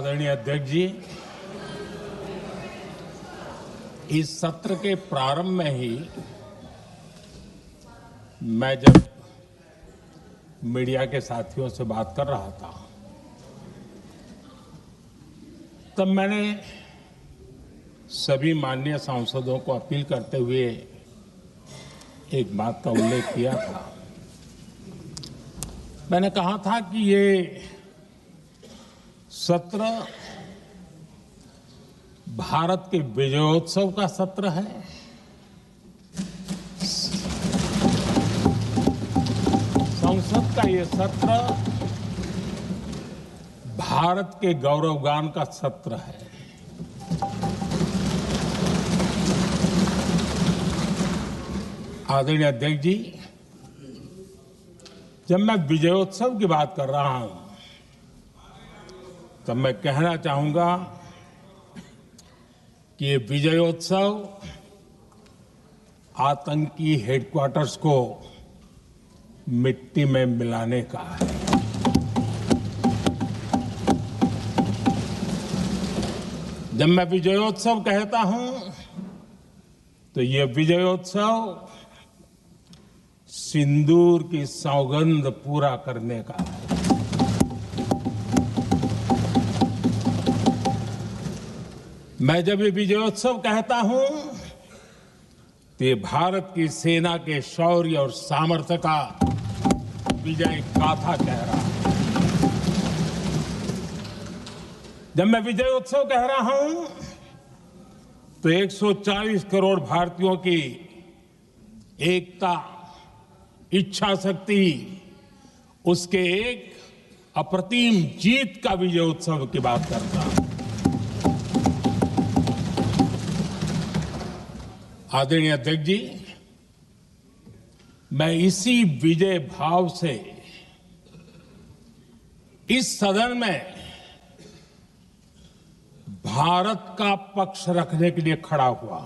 आदरणीय अध्यक्ष जी, इस सत्र के प्रारंभ में ही मैं जब मीडिया के साथियों से बात कर रहा था तब मैंने सभी माननीय सांसदों को अपील करते हुए एक बात का उल्लेख किया था। मैंने कहा था कि ये सत्र भारत के विजयोत्सव का सत्र है। संसद का ये सत्र भारत के गौरवगान का सत्र है। आदरणीय अध्यक्ष जी, जब मैं विजयोत्सव की बात कर रहा हूं तब मैं कहना चाहूंगा कि ये विजयोत्सव आतंकी हेडक्वार्टर्स को मिट्टी में मिलाने का है। जब मैं विजयोत्सव कहता हूं तो ये विजयोत्सव सिंदूर की सौगंध पूरा करने का है। मैं जब ये विजयोत्सव कहता हूं तो ये भारत की सेना के शौर्य और सामर्थ्य का विजय गाथा कह रहा है। जब मैं विजयोत्सव कह रहा हूं तो 140 करोड़ भारतीयों की एकता, इच्छा शक्ति, उसके एक अप्रतिम जीत का विजयोत्सव की बात करता हूं। आदरणीय अध्यक्ष जी, मैं इसी विजय भाव से इस सदन में भारत का पक्ष रखने के लिए खड़ा हुआ।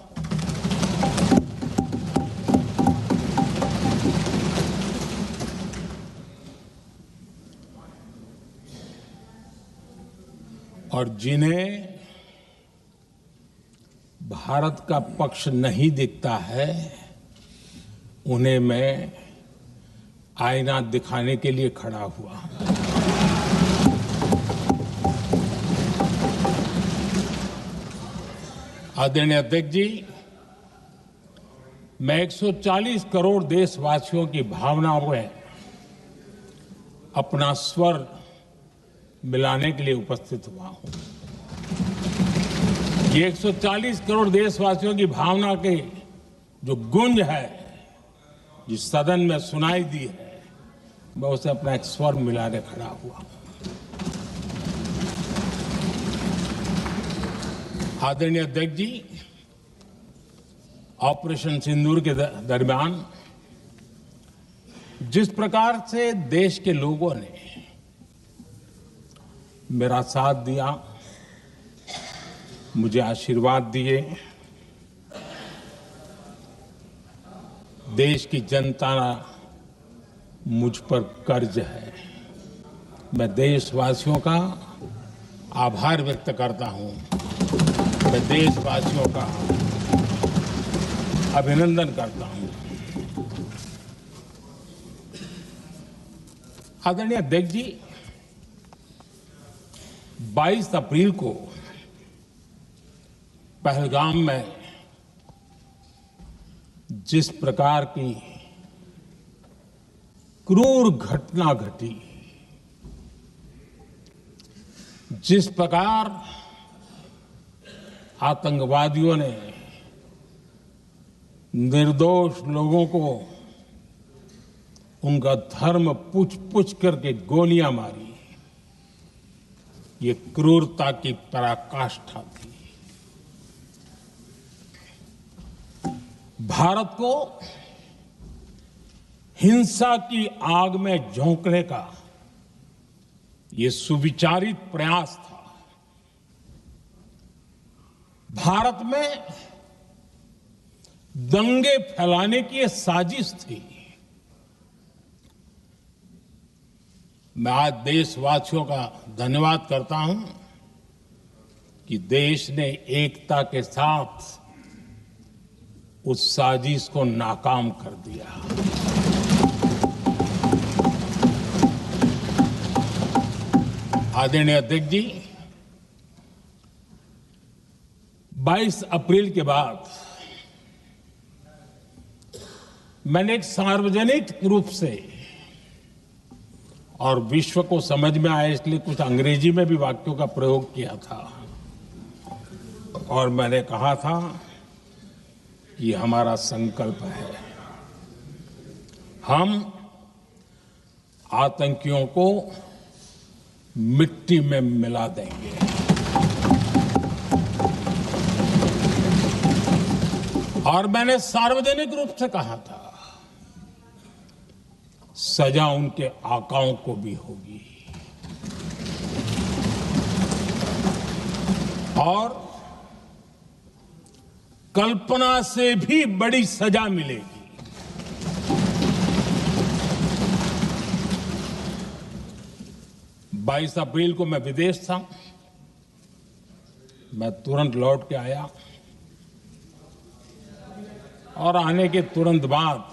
और जिन्हें भारत का पक्ष नहीं दिखता है उन्हें मैं आईना दिखाने के लिए खड़ा हुआ। आदरणीय अध्यक्ष जी, मैं 140 करोड़ देशवासियों की भावनाओं में अपना स्वर मिलाने के लिए उपस्थित हुआ हूं। ये 140 करोड़ देशवासियों की भावना के जो गूंज है, जिस सदन में सुनाई दी है, मैं उसे अपना एक स्वर मिलाने खड़ा हुआ। आदरणीय अध्यक्ष जी, ऑपरेशन सिंदूर के दरमियान जिस प्रकार से देश के लोगों ने मेरा साथ दिया, मुझे आशीर्वाद दिए, देश की जनता मुझ पर कर्ज है। मैं देशवासियों का आभार व्यक्त करता हूं। मैं देशवासियों का अभिनंदन करता हूं। आदरणीय अध्यक्ष जी, 22 अप्रैल को पहलगाम में जिस प्रकार की क्रूर घटना घटी, जिस प्रकार आतंकवादियों ने निर्दोष लोगों को उनका धर्म पूछ पूछ करके गोलियां मारी, ये क्रूरता की पराकाष्ठा थी। भारत को हिंसा की आग में झोंकने का ये सुविचारित प्रयास था। भारत में दंगे फैलाने की ये साजिश थी। मैं आज देशवासियों का धन्यवाद करता हूं कि देश ने एकता के साथ उस साजिश को नाकाम कर दिया। आदरणीय अध्यक्ष जी, 22 अप्रैल के बाद मैंने एक सार्वजनिक रूप से और विश्व को समझ में आए इसलिए कुछ अंग्रेजी में भी वाक्यों का प्रयोग किया था और मैंने कहा था कि हमारा संकल्प है, हम आतंकियों को मिट्टी में मिला देंगे। और मैंने सार्वजनिक रूप से कहा था, सजा उनके आकाओं को भी होगी और कल्पना से भी बड़ी सजा मिलेगी। 22 अप्रैल को मैं विदेश था, मैं तुरंत लौट के आया और आने के तुरंत बाद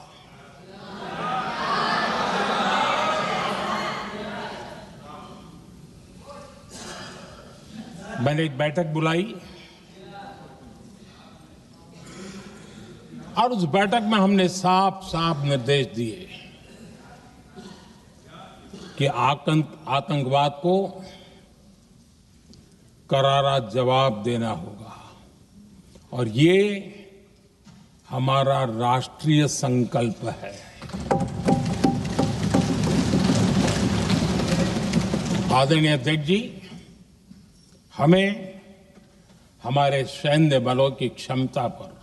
मैंने एक बैठक बुलाई और उस बैठक में हमने साफ साफ निर्देश दिए कि आतंकवाद को करारा जवाब देना होगा और ये हमारा राष्ट्रीय संकल्प है। आदरणीय अध्यक्ष जी, हमें हमारे सैन्य बलों की क्षमता पर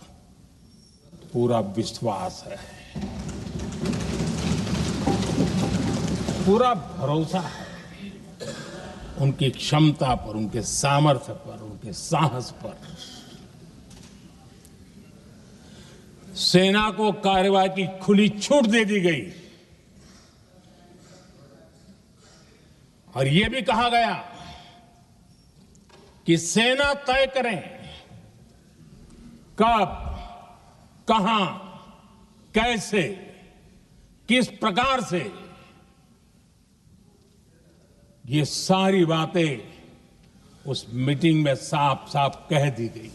पूरा विश्वास है, पूरा भरोसा है उनकी क्षमता पर, उनके सामर्थ्य पर, उनके साहस पर। सेना को कार्रवाई की खुली छूट दे दी गई और यह भी कहा गया कि सेना तय करें कब, कहां, कैसे, किस प्रकार से। ये सारी बातें उस मीटिंग में साफ साफ कह दी गई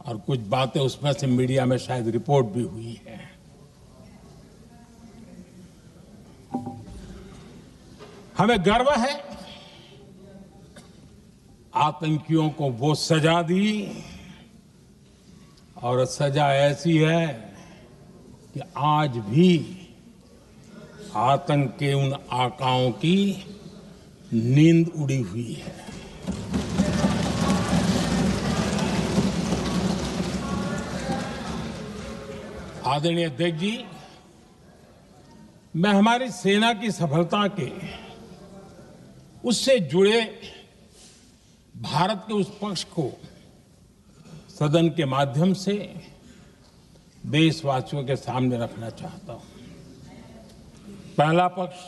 और कुछ बातें उसमें से मीडिया में शायद रिपोर्ट भी हुई है। हमें गर्व है, आतंकियों को वो सजा दी और सजा ऐसी है कि आज भी आतंक के उन आकाओं की नींद उड़ी हुई है। आदरणीय अध्यक्ष जी, मैं हमारी सेना की सफलता के उससे जुड़े भारत के उस पक्ष को सदन के माध्यम से देशवासियों के सामने रखना चाहता हूं। पहला पक्ष,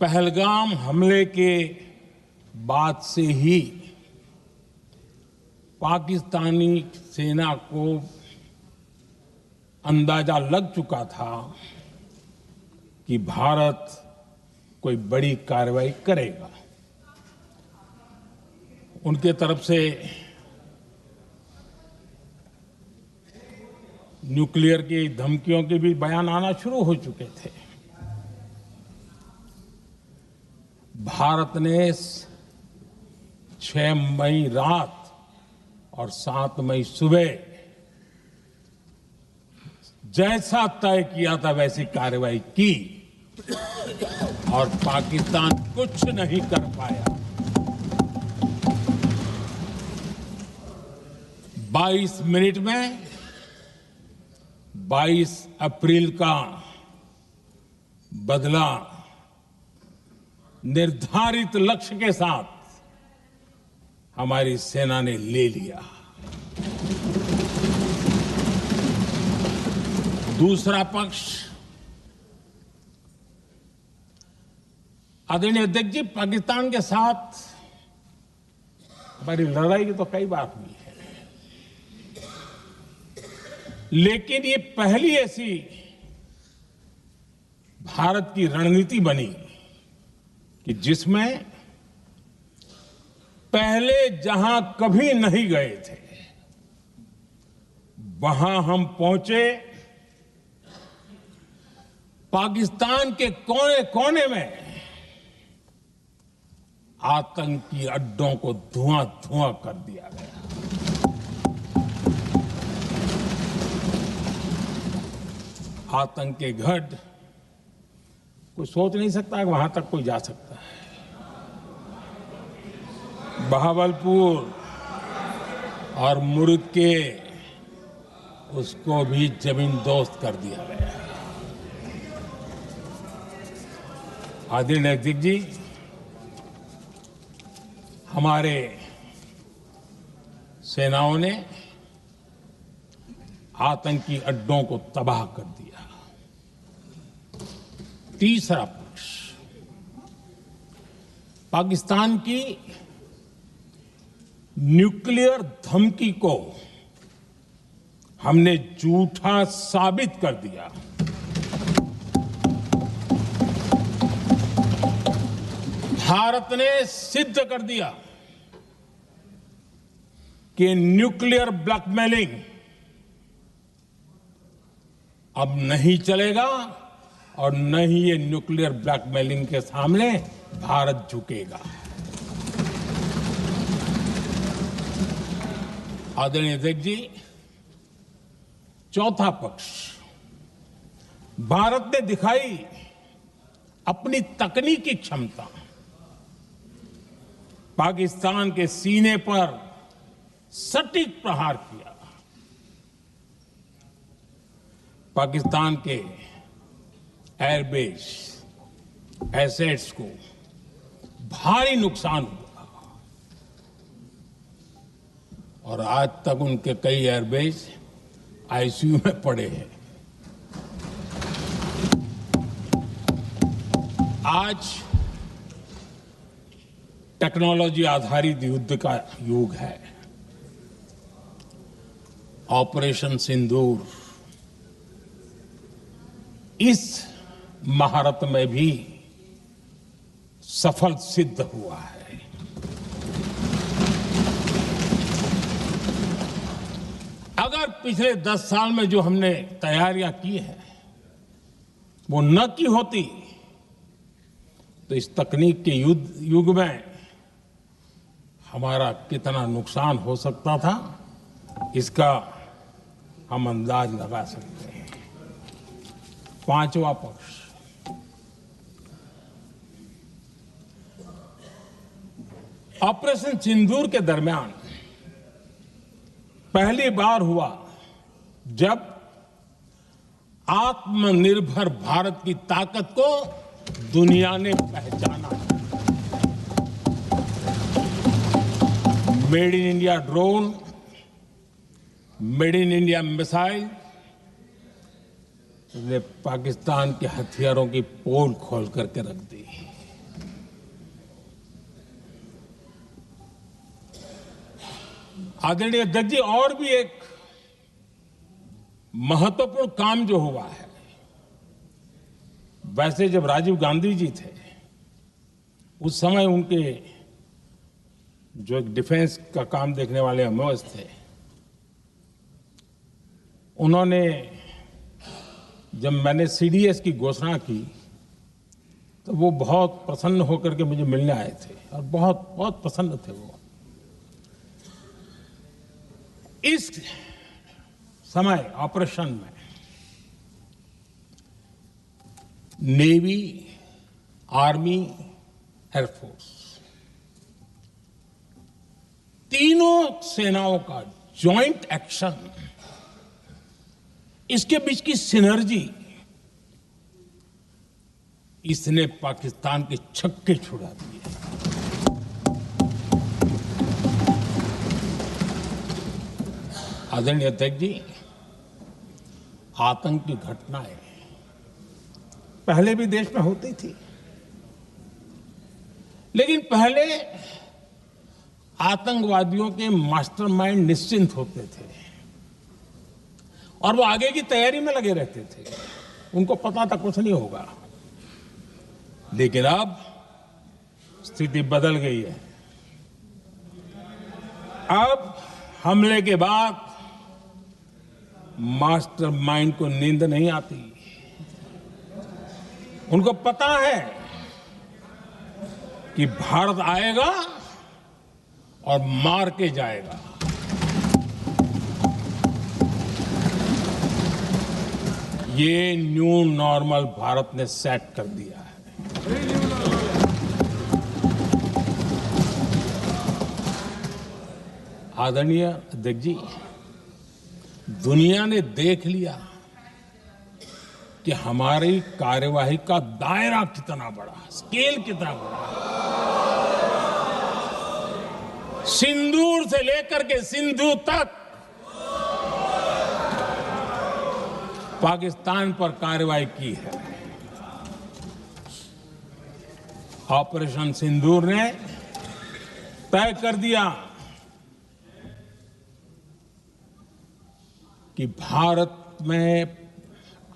पहलगाम हमले के बाद से ही पाकिस्तानी सेना को अंदाजा लग चुका था कि भारत कोई बड़ी कार्रवाई करेगा। उनके तरफ से न्यूक्लियर की धमकियों के भी बयान आना शुरू हो चुके थे। भारत ने 6 मई रात और 7 मई सुबह जैसा तय किया था वैसी कार्रवाई की और पाकिस्तान कुछ नहीं कर पाया। 22 मिनट में 22 अप्रैल का बदला निर्धारित लक्ष्य के साथ हमारी सेना ने ले लिया। दूसरा पक्ष, आदरणीय अध्यक्ष जी, पाकिस्तान के साथ हमारी लड़ाई तो कई बार हुई है, लेकिन ये पहली ऐसी भारत की रणनीति बनी कि जिसमें पहले जहां कभी नहीं गए थे वहां हम पहुंचे। पाकिस्तान के कोने कोने में आतंकी अड्डों को धुआं धुआं कर दिया गया। आतंक के गढ़ कोई सोच नहीं सकता कि वहां तक कोई जा सकता है। बहावलपुर और मुर्गे उसको भी जमींदोस्त कर दिया गया। आदरणीय अध्यक्ष जी, हमारे सेनाओं ने आतंकी अड्डों को तबाह कर दिया। तीसरा पक्ष, पाकिस्तान की न्यूक्लियर धमकी को हमने झूठा साबित कर दिया। भारत ने सिद्ध कर दिया कि न्यूक्लियर ब्लैकमेलिंग अब नहीं चलेगा और न ही ये न्यूक्लियर ब्लैकमेलिंग के सामने भारत झुकेगा। आदरणीय अध्यक्ष जी, चौथा पक्ष, भारत ने दिखाई अपनी तकनीकी क्षमता। पाकिस्तान के सीने पर सटीक प्रहार किया। पाकिस्तान के एयरबेस एसेट्स को भारी नुकसान हुआ और आज तक उनके कई एयरबेस आईसीयू में पड़े हैं। आज टेक्नोलॉजी आधारित युद्ध का युग है। ऑपरेशन सिंदूर इस महारत में भी सफल सिद्ध हुआ है। अगर पिछले 10 साल में जो हमने तैयारियां की हैं वो न की होती तो इस तकनीक के युग में हमारा कितना नुकसान हो सकता था, इसका हम अंदाज लगा सकते हैं। पांचवा पक्ष, ऑपरेशन सिंदूर के दरमियान पहली बार हुआ जब आत्मनिर्भर भारत की ताकत को दुनिया ने पहचाना। Made in India drone, made in India missile ने पाकिस्तान के हथियारों की पोल खोल करके रख दी। आदरणीय अध्यक्ष जी, और भी एक महत्वपूर्ण काम जो हुआ है, वैसे जब राजीव गांधी जी थे उस समय उनके जो एक डिफेंस का काम देखने वाले एमओएस थे, उन्होंने जब मैंने सीडीएस की घोषणा की तो वो बहुत प्रसन्न होकर के मुझे मिलने आए थे और बहुत बहुत प्रसन्न थे वो। इस समय ऑपरेशन में नेवी, आर्मी, एयरफोर्स तीनों सेनाओं का जॉइंट एक्शन, इसके बीच की सिनर्जी, इसने पाकिस्तान के छक्के छुड़ा दिए। आदरणीय अध्यक्ष जी, आतंक की घटनाएं पहले भी देश में होती थी, लेकिन पहले आतंकवादियों के मास्टरमाइंड निश्चिंत होते थे और वो आगे की तैयारी में लगे रहते थे। उनको पता था कुछ नहीं होगा। लेकिन अब स्थिति बदल गई है। अब हमले के बाद मास्टरमाइंड को नींद नहीं आती। उनको पता है कि भारत आएगा और मार के जाएगा। ये न्यू नॉर्मल भारत ने सेट कर दिया है। आदरणीय अध्यक्ष जी, दुनिया ने देख लिया कि हमारी कार्यवाही का दायरा कितना बड़ा, स्केल कितना बड़ा। सिंदूर से लेकर के सिंधु तक पाकिस्तान पर कार्रवाई की है। ऑपरेशन सिंदूर ने तय कर दिया कि भारत में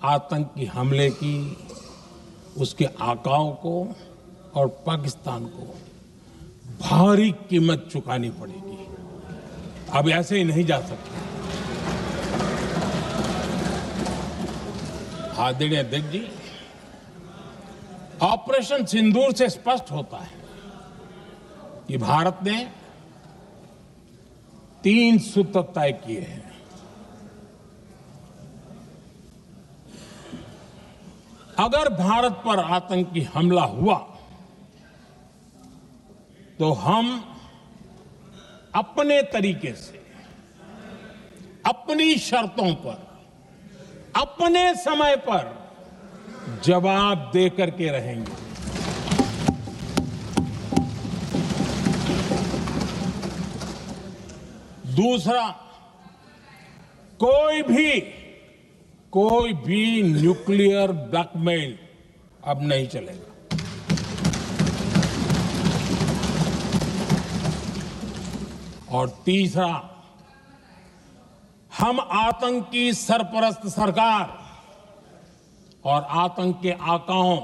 आतंकी हमले की, उसके आकाओं को और पाकिस्तान को भारी कीमत चुकानी पड़ेगी। अब ऐसे ही नहीं जा सकते। आदरणीय अध्यक्ष जी, ऑपरेशन सिंदूर से स्पष्ट होता है कि भारत ने 3 सूत्र तय किए हैं। अगर भारत पर आतंकी हमला हुआ तो हम अपने तरीके से, अपनी शर्तों पर, अपने समय पर जवाब दे करके रहेंगे। दूसरा, कोई भी न्यूक्लियर ब्लैकमेल अब नहीं चलेगा। और तीसरा, हम आतंक की सरपरस्त सरकार और आतंक के आकाओं,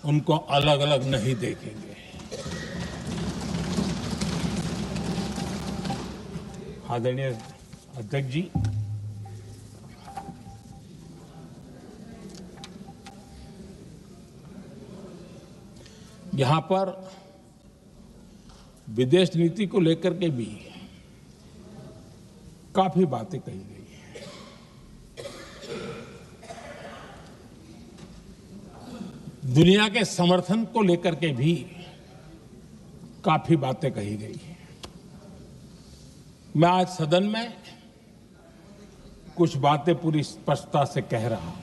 उनको अलग अलग नहीं देखेंगे। आदरणीय अध्यक्ष जी, यहां पर विदेश नीति को लेकर के भी काफी बातें कही गई हैं। दुनिया के समर्थन को लेकर के भी काफी बातें कही गई हैं। मैं आज सदन में कुछ बातें पूरी स्पष्टता से कह रहा हूं।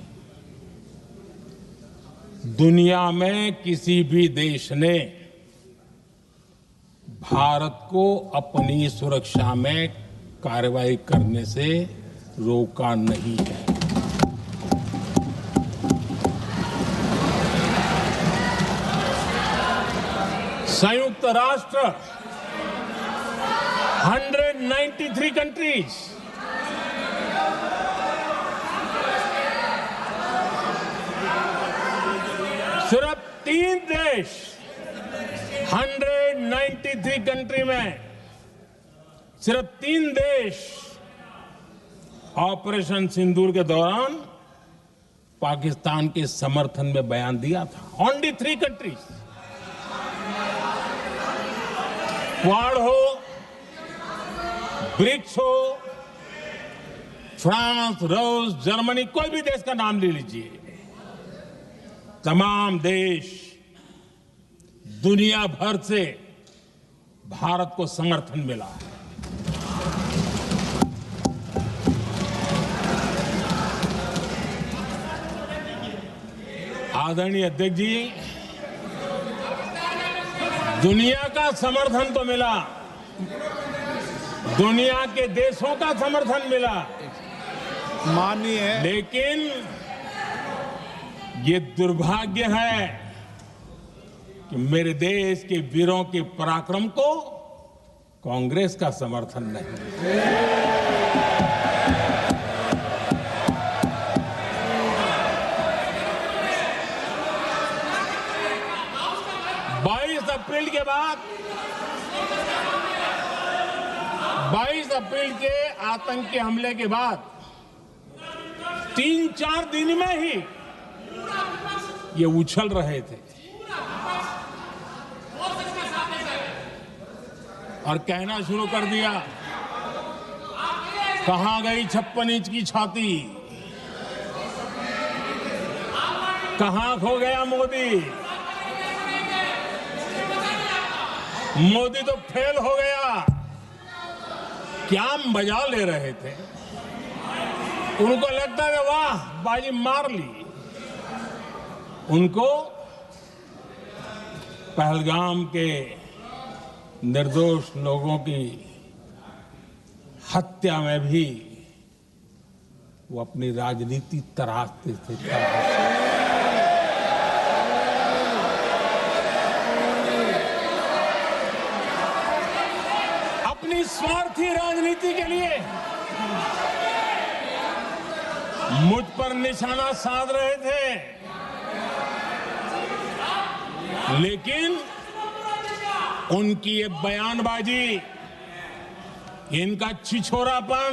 दुनिया में किसी भी देश ने भारत को अपनी सुरक्षा में कार्रवाई करने से रोका नहीं है। संयुक्त राष्ट्र 193 कंट्रीज, सिर्फ 3 देश 193 कंट्री में सिर्फ 3 देश ऑपरेशन सिंदूर के दौरान पाकिस्तान के समर्थन में बयान दिया था। Only 3 countries. क्वाड हो, ब्रिक्स हो, फ्रांस, रूस, जर्मनी, कोई भी देश का नाम ले लीजिए, तमाम देश दुनिया भर से भारत को समर्थन मिला है। आदरणीय अध्यक्ष जी, दुनिया का समर्थन तो मिला, दुनिया के देशों का समर्थन मिला, माननीय, लेकिन ये दुर्भाग्य है कि मेरे देश के वीरों के पराक्रम को कांग्रेस का समर्थन नहीं। 22 अप्रैल के आतंकी हमले के बाद 3-4 दिन में ही ये उछल रहे थे और कहना शुरू कर दिया, कहां गई 56 इंच की छाती, कहां खो गया मोदी, मोदी तो फेल हो गया। क्या मजा ले रहे थे, उनको लगता था वाह बाजी मार ली। उनको पहलगाम के निर्दोष लोगों की हत्या में भी वो अपनी राजनीति तराशते थे। अपनी स्वार्थी राजनीति के लिए मुझ पर निशाना साध रहे थे, लेकिन उनकी ये बयानबाजी, इनका छिछोरापन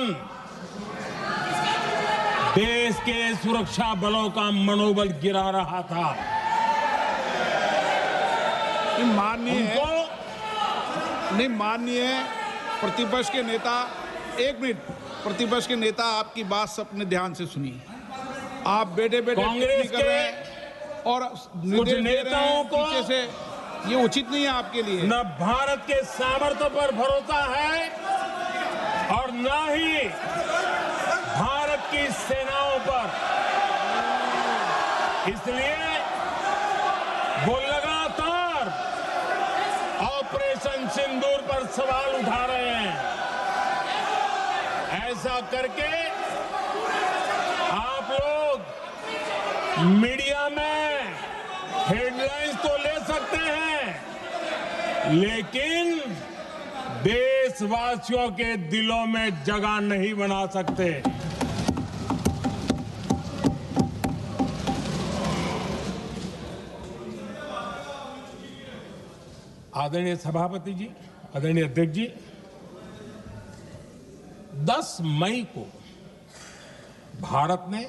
देश के सुरक्षा बलों का मनोबल गिरा रहा था। माननीय प्रतिपक्ष के नेता, एक मिनट, प्रतिपक्ष के नेता आपकी बात सबने ध्यान से सुनी। आप बेटे कांग्रेस कर रहे हैं और कुछ नेताओं को पीछे से, ये उचित नहीं है आपके लिए। न भारत के सामर्थ्य पर भरोसा है और न ही भारत की सेनाओं पर, इसलिए वो लगातार ऑपरेशन सिंदूर पर सवाल उठा रहे हैं। ऐसा करके आप लोग मीडिया में हेडलाइंस तो ले सकते हैं, लेकिन देशवासियों के दिलों में जगह नहीं बना सकते। आदरणीय सभापति जी, आदरणीय अध्यक्ष जी, 10 मई को भारत ने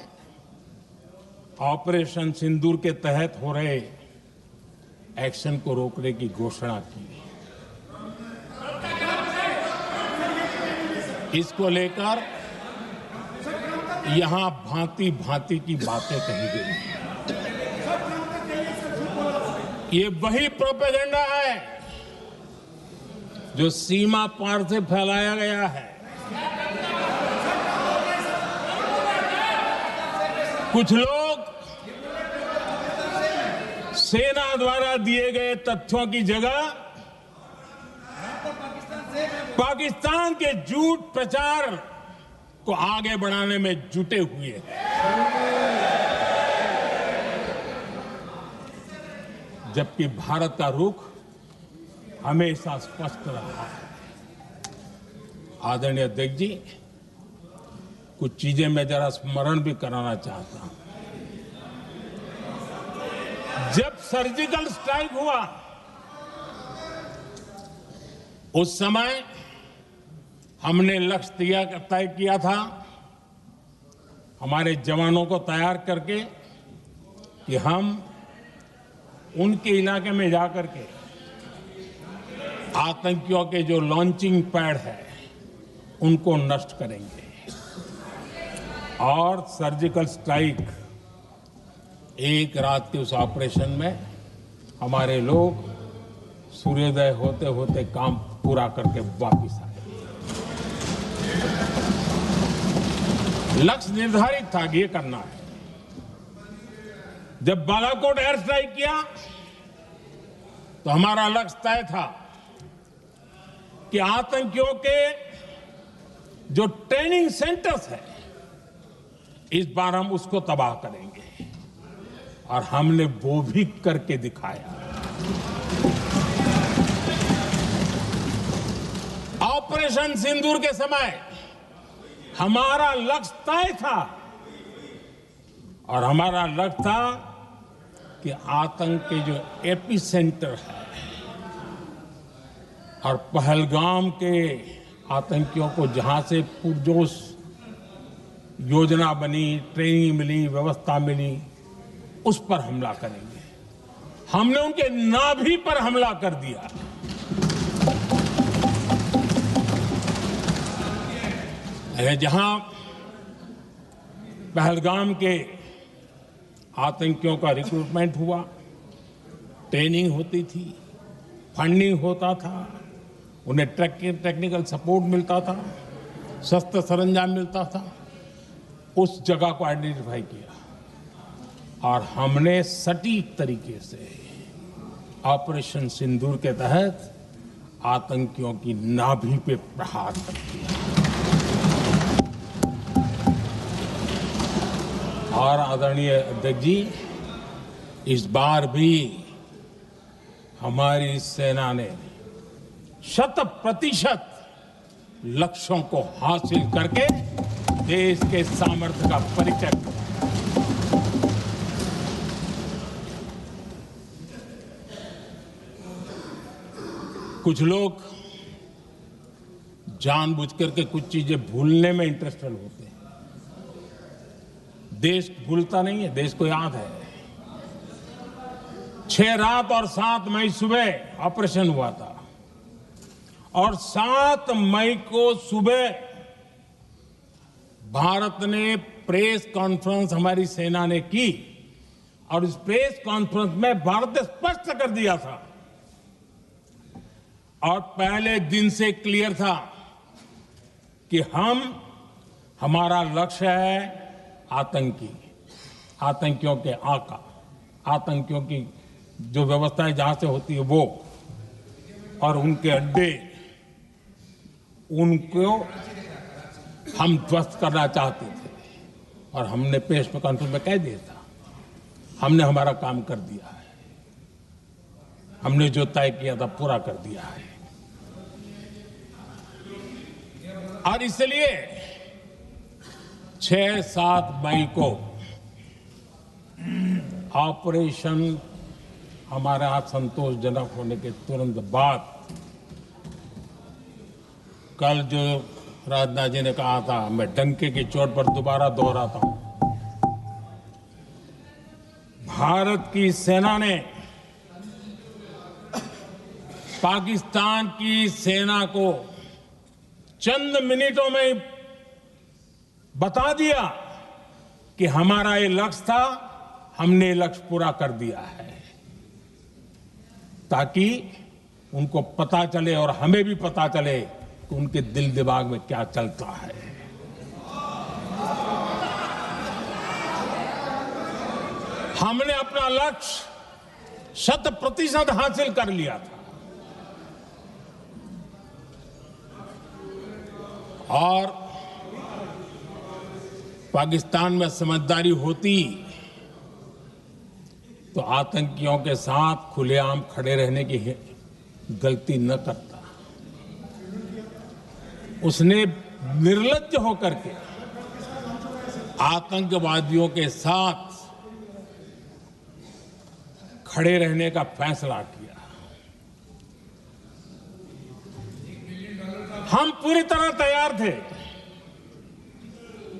ऑपरेशन सिंदूर के तहत हो रहे एक्शन को रोकने की घोषणा की। इसको लेकर यहां भांति भांति की बातें कही गई। ये वही प्रोपेगेंडा है जो सीमा पार से फैलाया गया है। कुछ लोग सेना द्वारा दिए गए तथ्यों की जगह पाकिस्तान के झूठ प्रचार को आगे बढ़ाने में जुटे हुए हैं। जबकि भारत का रुख हमेशा स्पष्ट रहा है। आदरणीय अध्यक्ष जी, कुछ चीजें मैं जरा स्मरण भी कराना चाहता हूं। जब सर्जिकल स्ट्राइक हुआ, उस समय हमने लक्ष्य तय किया था, हमारे जवानों को तैयार करके, कि हम उनके इलाके में जाकर के आतंकियों के जो लॉन्चिंग पैड है उनको नष्ट करेंगे। और सर्जिकल स्ट्राइक, एक रात के उस ऑपरेशन में हमारे लोग सूर्योदय होते होते काम पूरा करके वापस आए। लक्ष्य निर्धारित था कि ये करना है। जब बालाकोट एयर स्ट्राइक किया तो हमारा लक्ष्य तय था कि आतंकियों के जो ट्रेनिंग सेंटर्स है, इस बार हम उसको तबाह करेंगे, और हमने वो भी करके दिखाया। ऑपरेशन सिंदूर के समय हमारा लक्ष्य तय था और हमारा लक्ष्य था कि आतंक के जो एपी सेंटर है और पहलगाम के आतंकियों को जहां से पुरजोश योजना बनी, ट्रेनिंग मिली, व्यवस्था मिली, उस पर हमला करेंगे। हमने उनके नाभि पर हमला कर दिया। जहां पहलगाम के आतंकियों का रिक्रूटमेंट हुआ, ट्रेनिंग होती थी, फंडिंग होता था, उन्हें टेक्निकल सपोर्ट मिलता था, शस्त्र सरंजाम मिलता था, उस जगह को आइडेंटिफाई किया और हमने सटीक तरीके से ऑपरेशन सिंदूर के तहत आतंकियों की नाभि पे प्रहार कर दिया। और आदरणीय अध्यक्ष जी, इस बार भी हमारी सेना ने 100% लक्ष्यों को हासिल करके देश के सामर्थ्य का परिचय किया। कुछ लोग जानबूझ करके कुछ चीजें भूलने में इंटरेस्टेड होते हैं। देश भूलता नहीं है, देश को याद है। 6 रात और 7 मई सुबह ऑपरेशन हुआ था और 7 मई को सुबह भारत ने प्रेस कॉन्फ्रेंस हमारी सेना ने की और इस प्रेस कॉन्फ्रेंस में भारत ने स्पष्ट कर दिया था और पहले दिन से क्लियर था कि हमारा लक्ष्य है आतंकियों के आका, आतंकियों की जो व्यवस्थाएं जहां से होती है वो और उनके अड्डे, उनको हम ध्वस्त करना चाहते थे और हमने प्रेस कॉन्फ्रेंस में कह दिया था, हमने हमारा काम कर दिया है, हमने जो तय किया था पूरा कर दिया है। और इसलिए 6-7 मई को ऑपरेशन हमारे यहां संतोषजनक होने के तुरंत बाद कल जो राजनाथ जी ने कहा था, मैं डंके की चोट पर दोबारा दोहराता हूं, भारत की सेना ने पाकिस्तान की सेना को चंद मिनटों में बता दिया कि हमारा ये लक्ष्य था, हमने ये लक्ष्य पूरा कर दिया है, ताकि उनको पता चले और हमें भी पता चले कि उनके दिल दिमाग में क्या चलता है। हमने अपना लक्ष्य 100% हासिल कर लिया था और पाकिस्तान में समझदारी होती तो आतंकियों के साथ खुलेआम खड़े रहने की गलती न करता। उसने निर्लज्ज होकर के आतंकवादियों के साथ खड़े रहने का फैसला किया। हम पूरी तरह तैयार थे,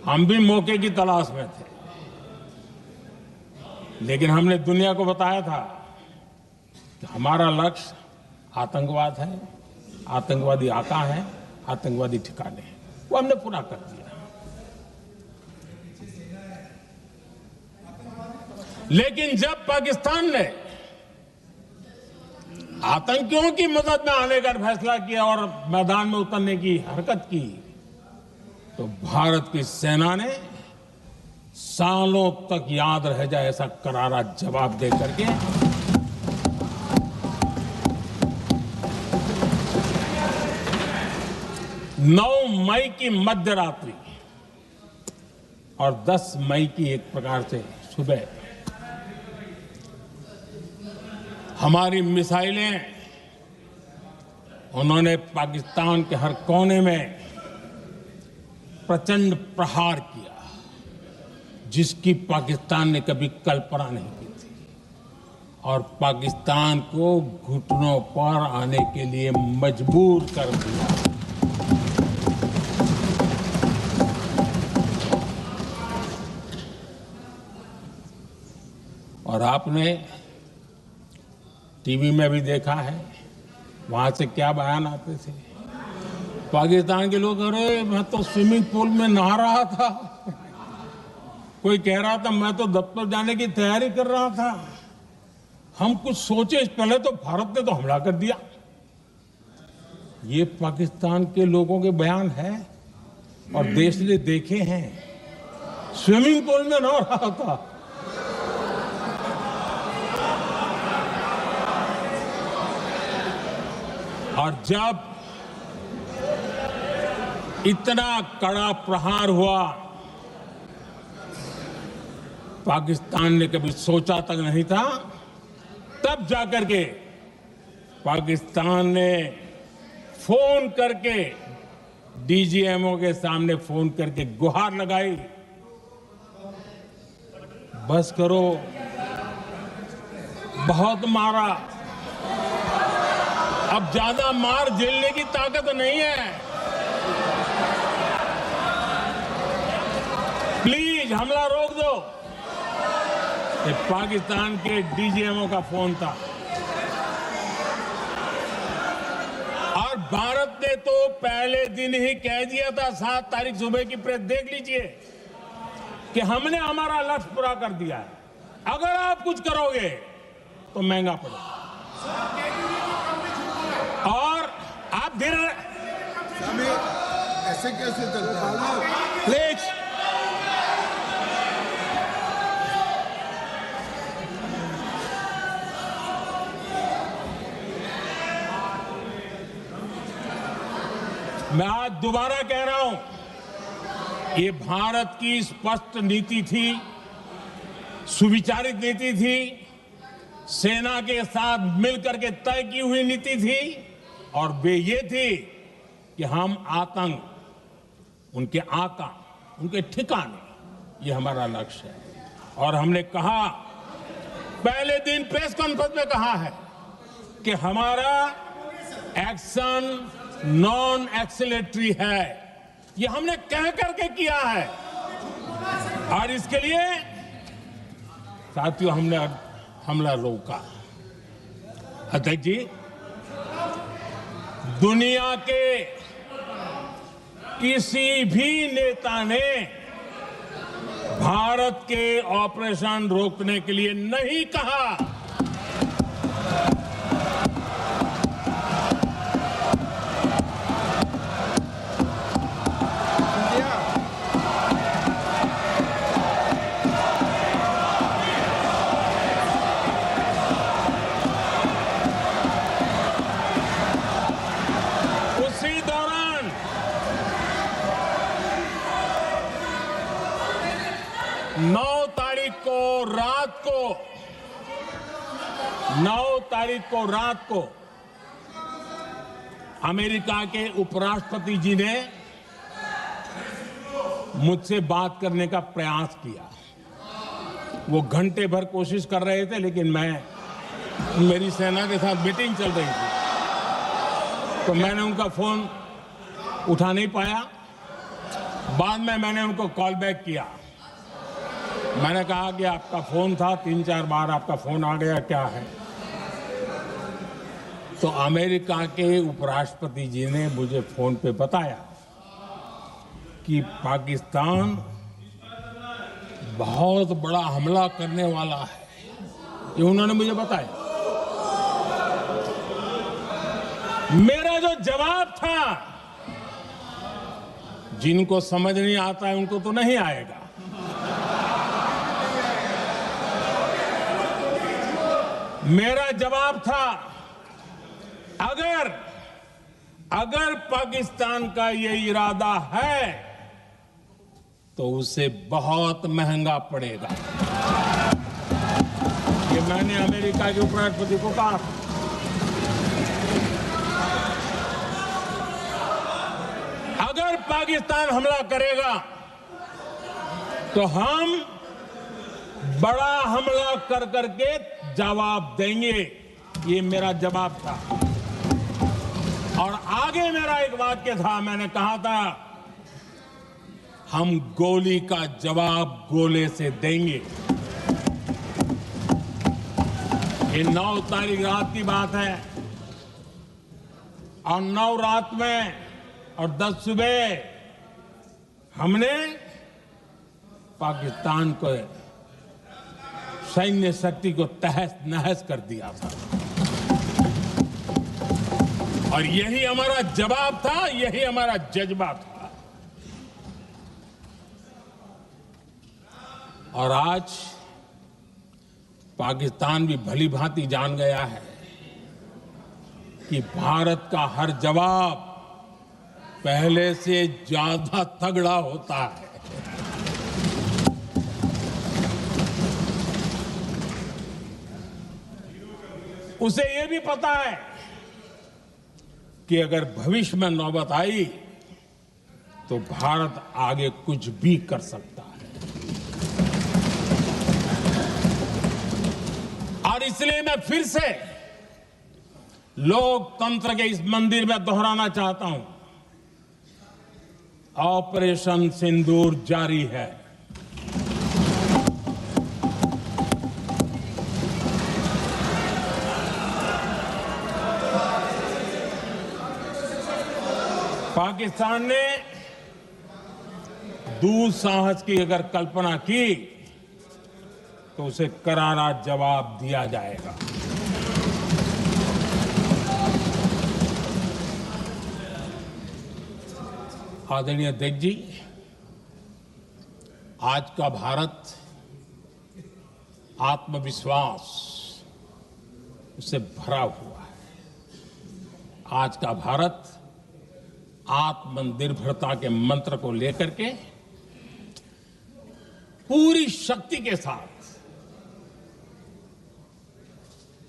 हम भी मौके की तलाश में थे, लेकिन हमने दुनिया को बताया था कि हमारा लक्ष्य आतंकवाद है, आतंकवादी आका है, आतंकवादी ठिकाने हैं, वो हमने पूरा कर दिया। लेकिन जब पाकिस्तान ने आतंकियों की मदद में आने का फैसला किया और मैदान में उतरने की हरकत की, तो भारत की सेना ने सालों तक याद रह जाए ऐसा करारा जवाब दे करके नौ मई की मध्य रात्रि और 10 मई की एक प्रकार से सुबह हमारी मिसाइलें उन्होंने पाकिस्तान के हर कोने में प्रचंड प्रहार किया, जिसकी पाकिस्तान ने कभी कल्पना नहीं की थी, और पाकिस्तान को घुटनों पर आने के लिए मजबूर कर दिया। और आपने टीवी में भी देखा है, वहां से क्या बयान आते थे। पाकिस्तान के लोग, अरे मैं तो स्विमिंग पूल में नहा रहा था, कोई कह रहा था मैं तो दफ्तर जाने की तैयारी कर रहा था। हम कुछ सोचे पहले तो भारत ने तो हमला कर दिया। ये पाकिस्तान के लोगों के बयान है और देश ने देखे हैं। स्विमिंग पूल में नहा रहा था। और जब इतना कड़ा प्रहार हुआ, पाकिस्तान ने कभी सोचा तक नहीं था, तब जाकर के पाकिस्तान ने फोन करके डीजीएमओ के सामने फोन करके गुहार लगाई, बस करो, बहुत मारा, अब ज्यादा मार झेलने की ताकत नहीं है, प्लीज हमला रोक दो। ये पाकिस्तान के डीजीएमओ का फोन था। और भारत ने तो पहले दिन ही कह दिया था, 7 तारीख सुबह की प्रेस देख लीजिए, कि हमने हमारा लक्ष्य पूरा कर दिया है, अगर आप कुछ करोगे तो महंगा पड़ेगा। और आप धीरे ऐसे कैसे चलता है? प्लीज मैं आज दोबारा कह रहा हूं, ये भारत की स्पष्ट नीति थी, सुविचारित नीति थी, सेना के साथ मिलकर के तय की हुई नीति थी, और वे ये थी कि हम आतंक, उनके आका, उनके ठिकाने, ये हमारा लक्ष्य है। और हमने कहा, पहले दिन प्रेस कॉन्फ्रेंस में कहा है कि हमारा एक्शन नॉन एक्सीलेटरी है, ये हमने कह करके किया है। और इसके लिए साथियों हमने हमला रोका। अध्यक्ष जी, दुनिया के किसी भी नेता ने भारत के ऑपरेशन रोकने के लिए नहीं कहा। उसी दौरान 9 तारीख को रात को अमेरिका के उपराष्ट्रपति जी ने मुझसे बात करने का प्रयास किया। वो घंटे भर कोशिश कर रहे थे, लेकिन मेरी सेना के साथ मीटिंग चल रही थी, तो मैंने उनका फोन उठा नहीं पाया। बाद में मैंने उनको कॉल बैक किया। मैंने कहा कि आपका फोन था, 3-4 बार आपका फोन आ गया, क्या है? तो अमेरिका के उपराष्ट्रपति जी ने मुझे फोन पे बताया कि पाकिस्तान बहुत बड़ा हमला करने वाला है, ये उन्होंने मुझे बताया। मेरा जो जवाब था, जिनको समझ नहीं आता है उनको तो नहीं आएगा, मेरा जवाब था, अगर पाकिस्तान का ये इरादा है तो उसे बहुत महंगा पड़ेगा। ये मैंने अमेरिका के उपराष्ट्रपति को कहा था, अगर पाकिस्तान हमला करेगा तो हम बड़ा हमला कर करके जवाब देंगे। ये मेरा जवाब था। और आगे मेरा एक वाक्य था, मैंने कहा था हम गोली का जवाब गोले से देंगे। ये 9 तारीख रात की बात है और 9 रात में और 10 सुबह हमने पाकिस्तान को सैन्य शक्ति को तहस नहस कर दिया था। और यही हमारा जवाब था, यही हमारा जज्बा था। और आज पाकिस्तान भी भली भांति जान गया है कि भारत का हर जवाब पहले से ज्यादा तगड़ा होता है। उसे यह भी पता है कि अगर भविष्य में नौबत आई तो भारत आगे कुछ भी कर सकता है। और इसलिए मैं फिर से लोकतंत्र के इस मंदिर में दोहराना चाहता हूं, ऑपरेशन सिंदूर जारी है। पाकिस्तान ने दुस्साहस की अगर कल्पना की तो उसे करारा जवाब दिया जाएगा। आदरणीय अध्यक्ष जी, आज का भारत आत्मविश्वास से भरा हुआ है। आज का भारत आत्मनिर्भरता के मंत्र को लेकर के पूरी शक्ति के साथ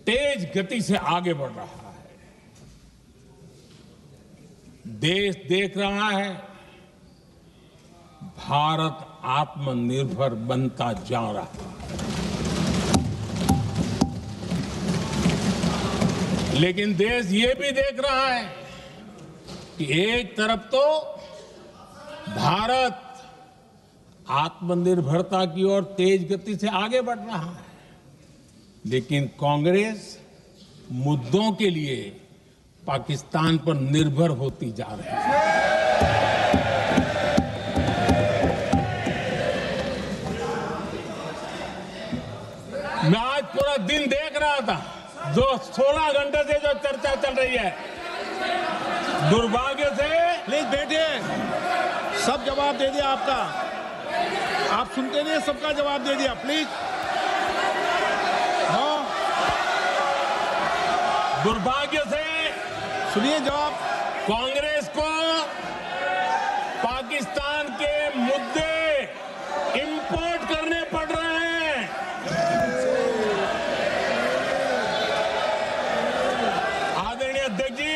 तेज गति से आगे बढ़ रहा है। देश देख रहा है भारत आत्मनिर्भर बनता जा रहा है। लेकिन देश ये भी देख रहा है कि एक तरफ तो भारत आत्मनिर्भरता की ओर तेज गति से आगे बढ़ रहा है, लेकिन कांग्रेस मुद्दों के लिए पाकिस्तान पर निर्भर होती जा रही है। मैं आज पूरा दिन देख रहा था, जो 16 घंटे से जो चर्चा चल रही है, दुर्भाग्य से। प्लीज बैठिए, सब जवाब दे दिया आपका। आप सुनते नहीं, सबका जवाब दे दिया। प्लीज दुर्भाग्य से सुनिए जवाब। कांग्रेस को पाकिस्तान के मुद्दे इंपोर्ट करने पड़ रहे हैं। आदरणीय अध्यक्ष जी,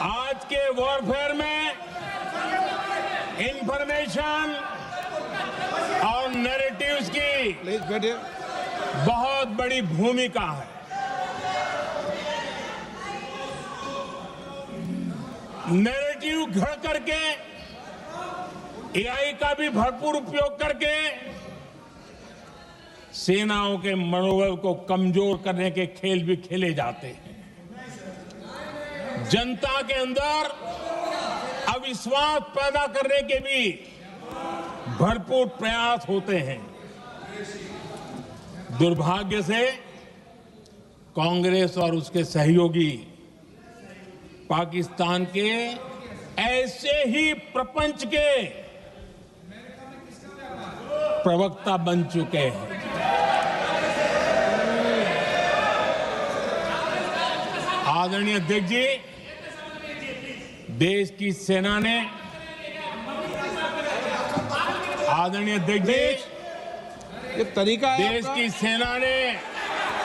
आज के वॉरफेयर में इंफॉर्मेशन और नैरेटिव्स की प्लीज बैठिए। बहुत बड़ी भूमिका है। नैरेटिव घड़ करके, एआई का भी भरपूर उपयोग करके सेनाओं के मनोबल को कमजोर करने के खेल भी खेले जाते हैं। जनता के अंदर अविश्वास पैदा करने के भी भरपूर प्रयास होते हैं। दुर्भाग्य से कांग्रेस और उसके सहयोगी पाकिस्तान के ऐसे ही प्रपंच के प्रवक्ता बन चुके हैं। आदरणीय अध्यक्ष जी, देश की सेना ने, आदरणीय अध्यक्ष जी, ये तरीका है देश आपका? की सेना ने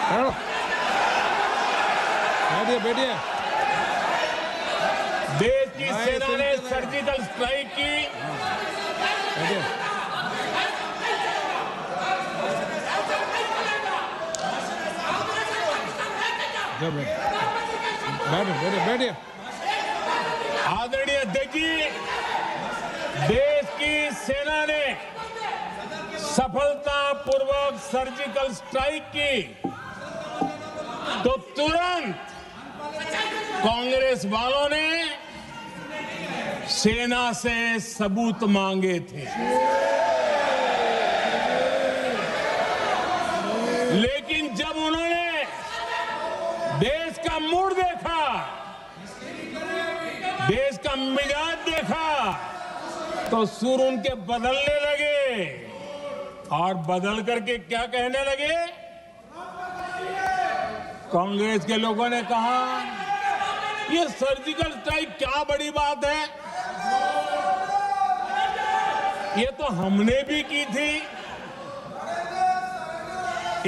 हेलो। बैठिए बैठिए। देश की भाई, सेना ने सुनते रहे। सर्जिकल स्ट्राइक की। बैठिए। जब बैठिए बैठिए बैठिए। आदरणीय अध्यक्ष जी, देश की सेना ने सफलतापूर्वक सर्जिकल स्ट्राइक की तो तुरंत कांग्रेस वालों ने सेना से सबूत मांगे थे, लेकिन जब उन्होंने देश का मूड देखा, देश का मिजाज देखा, तो सुर उनके बदलने लगे और बदल करके क्या कहने लगे? कांग्रेस के लोगों ने कहा, ये सर्जिकल स्ट्राइक क्या बड़ी बात है, ये तो हमने भी की थी।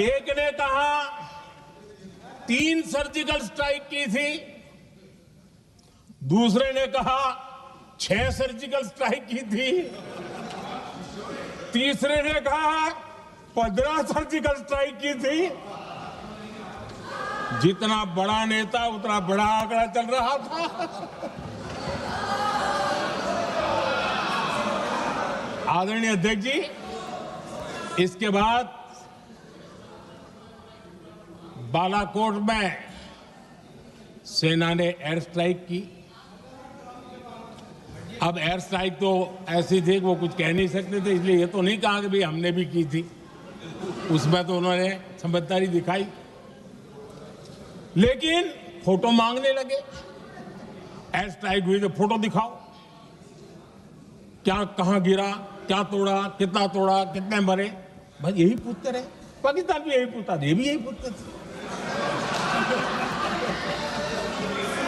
एक ने कहा 3 सर्जिकल स्ट्राइक की थी, दूसरे ने कहा 6 सर्जिकल स्ट्राइक की थी, तीसरे ने कहा 15 सर्जिकल स्ट्राइक की थी। जितना बड़ा नेता उतना बड़ा आंकड़ा चल रहा था। आदरणीय अध्यक्ष जी, इसके बाद बालाकोट में सेना ने एयर स्ट्राइक की। अब एयर स्ट्राइक तो ऐसी थी कि वो कुछ कह नहीं सकते थे, इसलिए ये तो नहीं कहा कि भाई हमने भी की थी। उसमें तो उन्होंने समझदारी दिखाई, लेकिन फोटो मांगने लगे। एयर स्ट्राइक हुई तो फोटो दिखाओ, क्या कहां गिरा, क्या तोड़ा, कितना तोड़ा, कितने मरे, बस यही पूछते रहे। पाकिस्तान भी यही पूछता था, ये भी यही पूछते थे।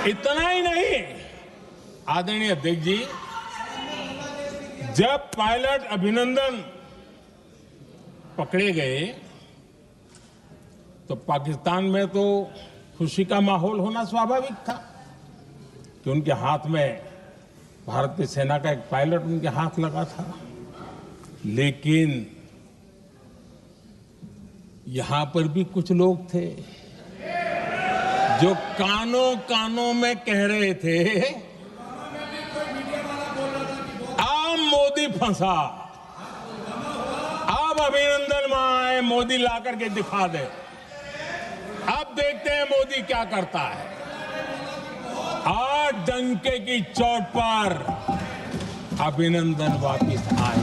इतना ही नहीं, आदरणीय अध्यक्ष जी, जब पायलट अभिनंदन पकड़े गए तो पाकिस्तान में तो खुशी का माहौल होना स्वाभाविक था कि उनके हाथ में भारतीय सेना का एक पायलट उनके हाथ लगा था। लेकिन यहां पर भी कुछ लोग थे जो कानों कानों में कह रहे थे, अब मोदी फंसा, अब अभिनंदन वहां आए, मोदी ला करके दिखा दे, अब देखते हैं मोदी क्या करता है। आज डंके की चोट पर अभिनंदन वापिस आए।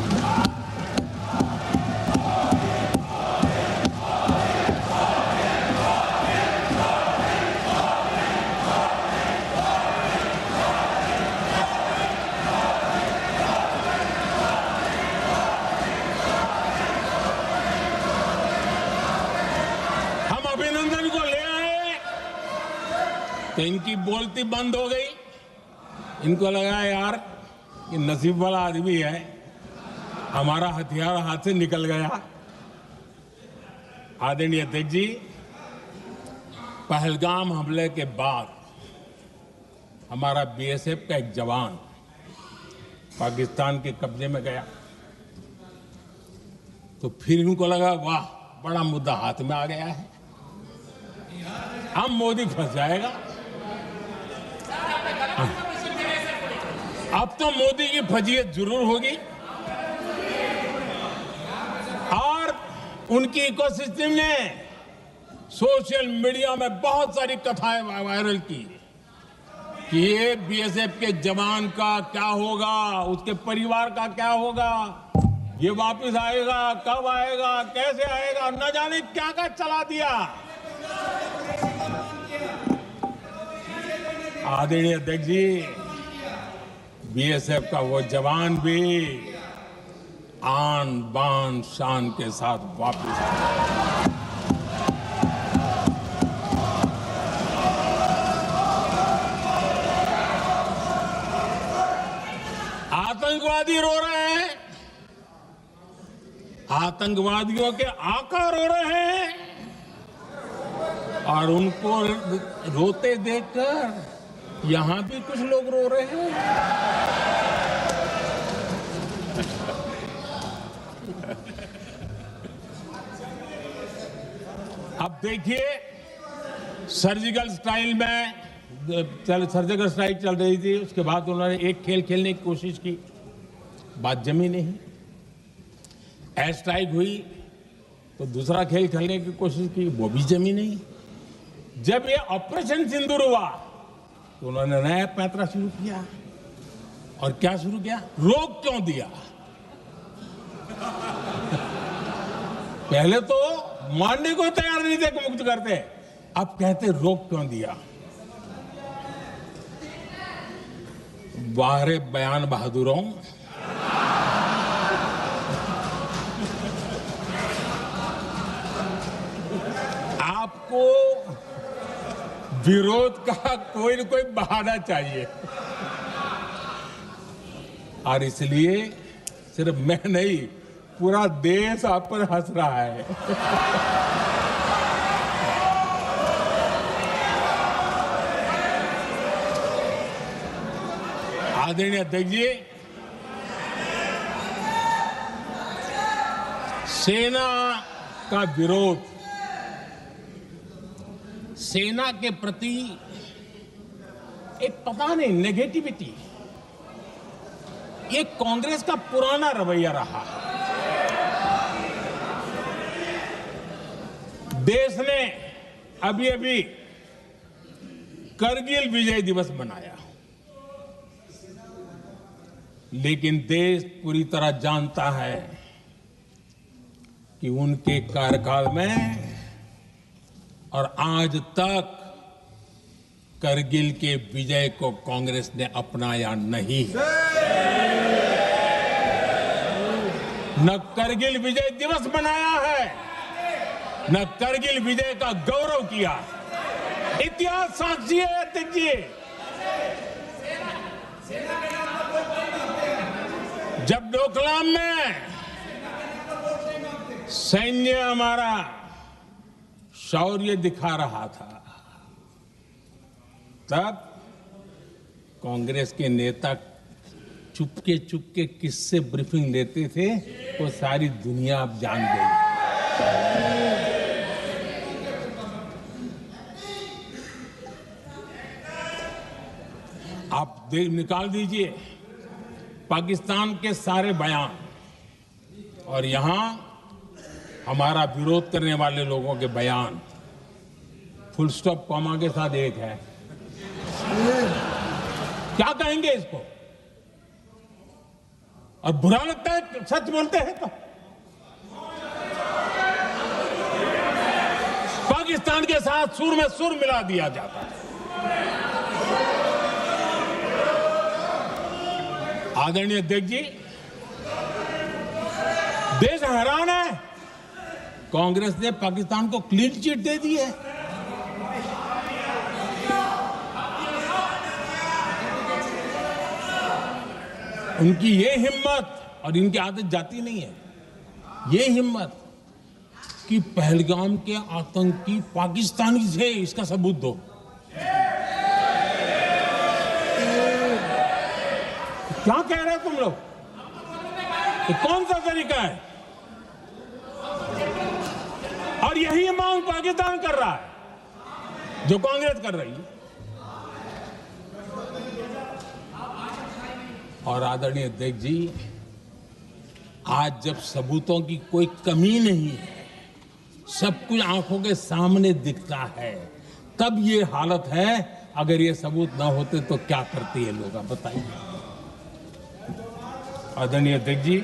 तो इनकी बोलती बंद हो गई। इनको लगा यार ये नसीब वाला आदमी है, हमारा हथियार हाथ से निकल गया। आदरणीय अध्यक्ष जी, पहलगाम हमले के बाद हमारा बीएसएफ का एक जवान पाकिस्तान के कब्जे में गया, तो फिर इनको लगा वाह बड़ा मुद्दा हाथ में आ गया है, अब मोदी फंस जाएगा। अब तो मोदी की फजीयत जरूर होगी। और उनकी इकोसिस्टम ने सोशल मीडिया में बहुत सारी कथाएं वायरल की कि ये बीएसएफ के जवान का क्या होगा, उसके परिवार का क्या होगा, ये वापस आएगा, कब आएगा, कैसे आएगा, न जाने क्या क्या चला दिया। आदरणीय अध्यक्ष जी, बीएसएफ का वो जवान भी आन बान शान के साथ वापस आया। आतंकवादी रो रहे हैं, आतंकवादियों के आका रो रहे हैं और उनको रोते देखकर यहां भी कुछ लोग रो रहे हैं। अब देखिए, सर्जिकल स्ट्राइक चल रही थी, उसके बाद उन्होंने एक खेल खेलने की कोशिश की, बात जमी नहीं। एयर स्ट्राइक हुई तो दूसरा खेल खेलने की कोशिश की, वो भी जमी नहीं। जब ये ऑपरेशन सिंदूर हुआ तो उन्होंने नया पैंतरा शुरू किया। और क्या शुरू किया? रोक क्यों दिया? पहले तो मानने को तैयार नहीं थे कि मुक्त करते, अब कहते रोक क्यों दिया? वाह रे बयान बहादुरों, आपको विरोध का कोई न कोई बहाना चाहिए। और इसलिए सिर्फ मैं नहीं, पूरा देश आप पर हंस रहा है। आदरणीय अध्यक्ष जी, सेना का विरोध, सेना के प्रति एक पता नहीं नेगेटिविटी, ये कांग्रेस का पुराना रवैया रहा है। देश ने अभी अभी करगिल विजय दिवस मनाया, लेकिन देश पूरी तरह जानता है कि उनके कार्यकाल में और आज तक करगिल के विजय को कांग्रेस ने अपनाया नहीं। न करगिल विजय दिवस मनाया है, न करगिल विजय का गौरव किया। इतिहास साक्षी है अध्यक्ष जी। जब डोकलाम में सैन्य हमारा शौर्य दिखा रहा था, तब कांग्रेस के नेता चुपके चुपके किससे ब्रीफिंग लेते थे, वो सारी दुनिया अब जान गई। आप निकाल दीजिए पाकिस्तान के सारे बयान और यहां हमारा विरोध करने वाले लोगों के बयान, फुल स्टॉप कॉमा के साथ एक है। क्या कहेंगे इसको? और बुरा लगता है सच बोलते हैं तो। पाकिस्तान के साथ सुर में सुर मिला दिया जाता है। आदरणीय अध्यक्ष जी, देश हैरान है, कांग्रेस ने पाकिस्तान को क्लीन चिट दे दी है। उनकी ये हिम्मत, और इनकी आदत जाती नहीं है, ये हिम्मत कि पहलगाम के आतंकी पाकिस्तानी थे, इसका सबूत दो। क्या कह रहे हो तुम लोग? तो कौन सा तरीका है? और यही मांग पाकिस्तान कर रहा है जो कांग्रेस कर रही है। और आदरणीय अध्यक्ष जी, आज जब सबूतों की कोई कमी नहीं है, सब कुछ आंखों के सामने दिखता है, तब ये हालत है। अगर ये सबूत ना होते तो क्या करती है लोग, आप बताइए। आदरणीय अध्यक्ष जी,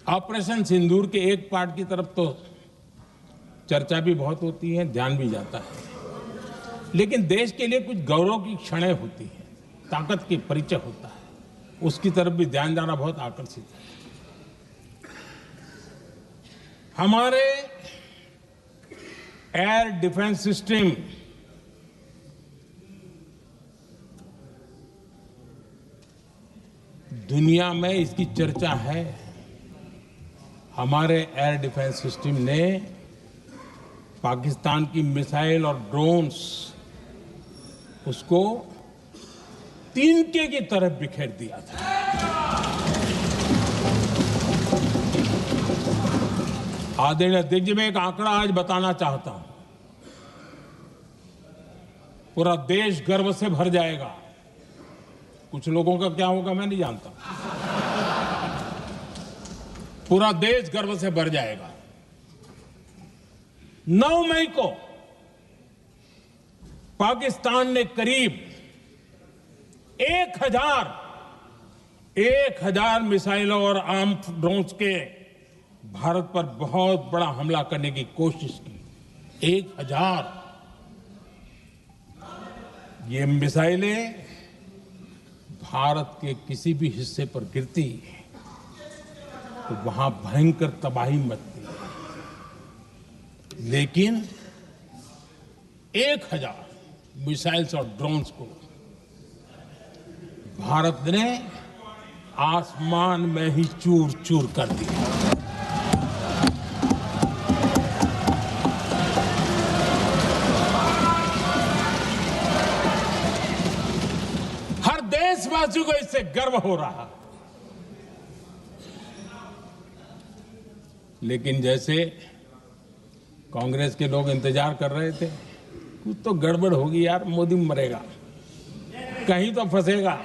ऑपरेशन सिंदूर के एक पार्ट की तरफ तो चर्चा भी बहुत होती है, ध्यान भी जाता है, लेकिन देश के लिए कुछ गौरव की क्षणें होती हैं, ताकत की परिचय होता है, उसकी तरफ भी ध्यान जाना बहुत आकर्षित है। हमारे एयर डिफेंस सिस्टम दुनिया में इसकी चर्चा है। हमारे एयर डिफेंस सिस्टम ने पाकिस्तान की मिसाइल और ड्रोन्स उसको तिनके की तरफ बिखेर दिया था। आदरणीय अध्यक्ष जी, मैं एक आंकड़ा आज बताना चाहता हूं, पूरा देश गर्व से भर जाएगा। कुछ लोगों का क्या होगा मैं नहीं जानता, पूरा देश गर्व से भर जाएगा। 9 मई को पाकिस्तान ने करीब 1000 मिसाइलों और आर्म्ड ड्रोन्स के भारत पर बहुत बड़ा हमला करने की कोशिश की। 1000 ये मिसाइलें भारत के किसी भी हिस्से पर गिरती तो वहां भयंकर तबाही मचती, लेकिन 1000 मिसाइल्स और ड्रोन्स को भारत ने आसमान में ही चूर चूर कर दिया। हर देशवासी को इससे गर्व हो रहा। लेकिन जैसे कांग्रेस के लोग इंतजार कर रहे थे, कुछ तो गड़बड़ होगी यार, मोदी मरेगा, कहीं तो फंसेगा।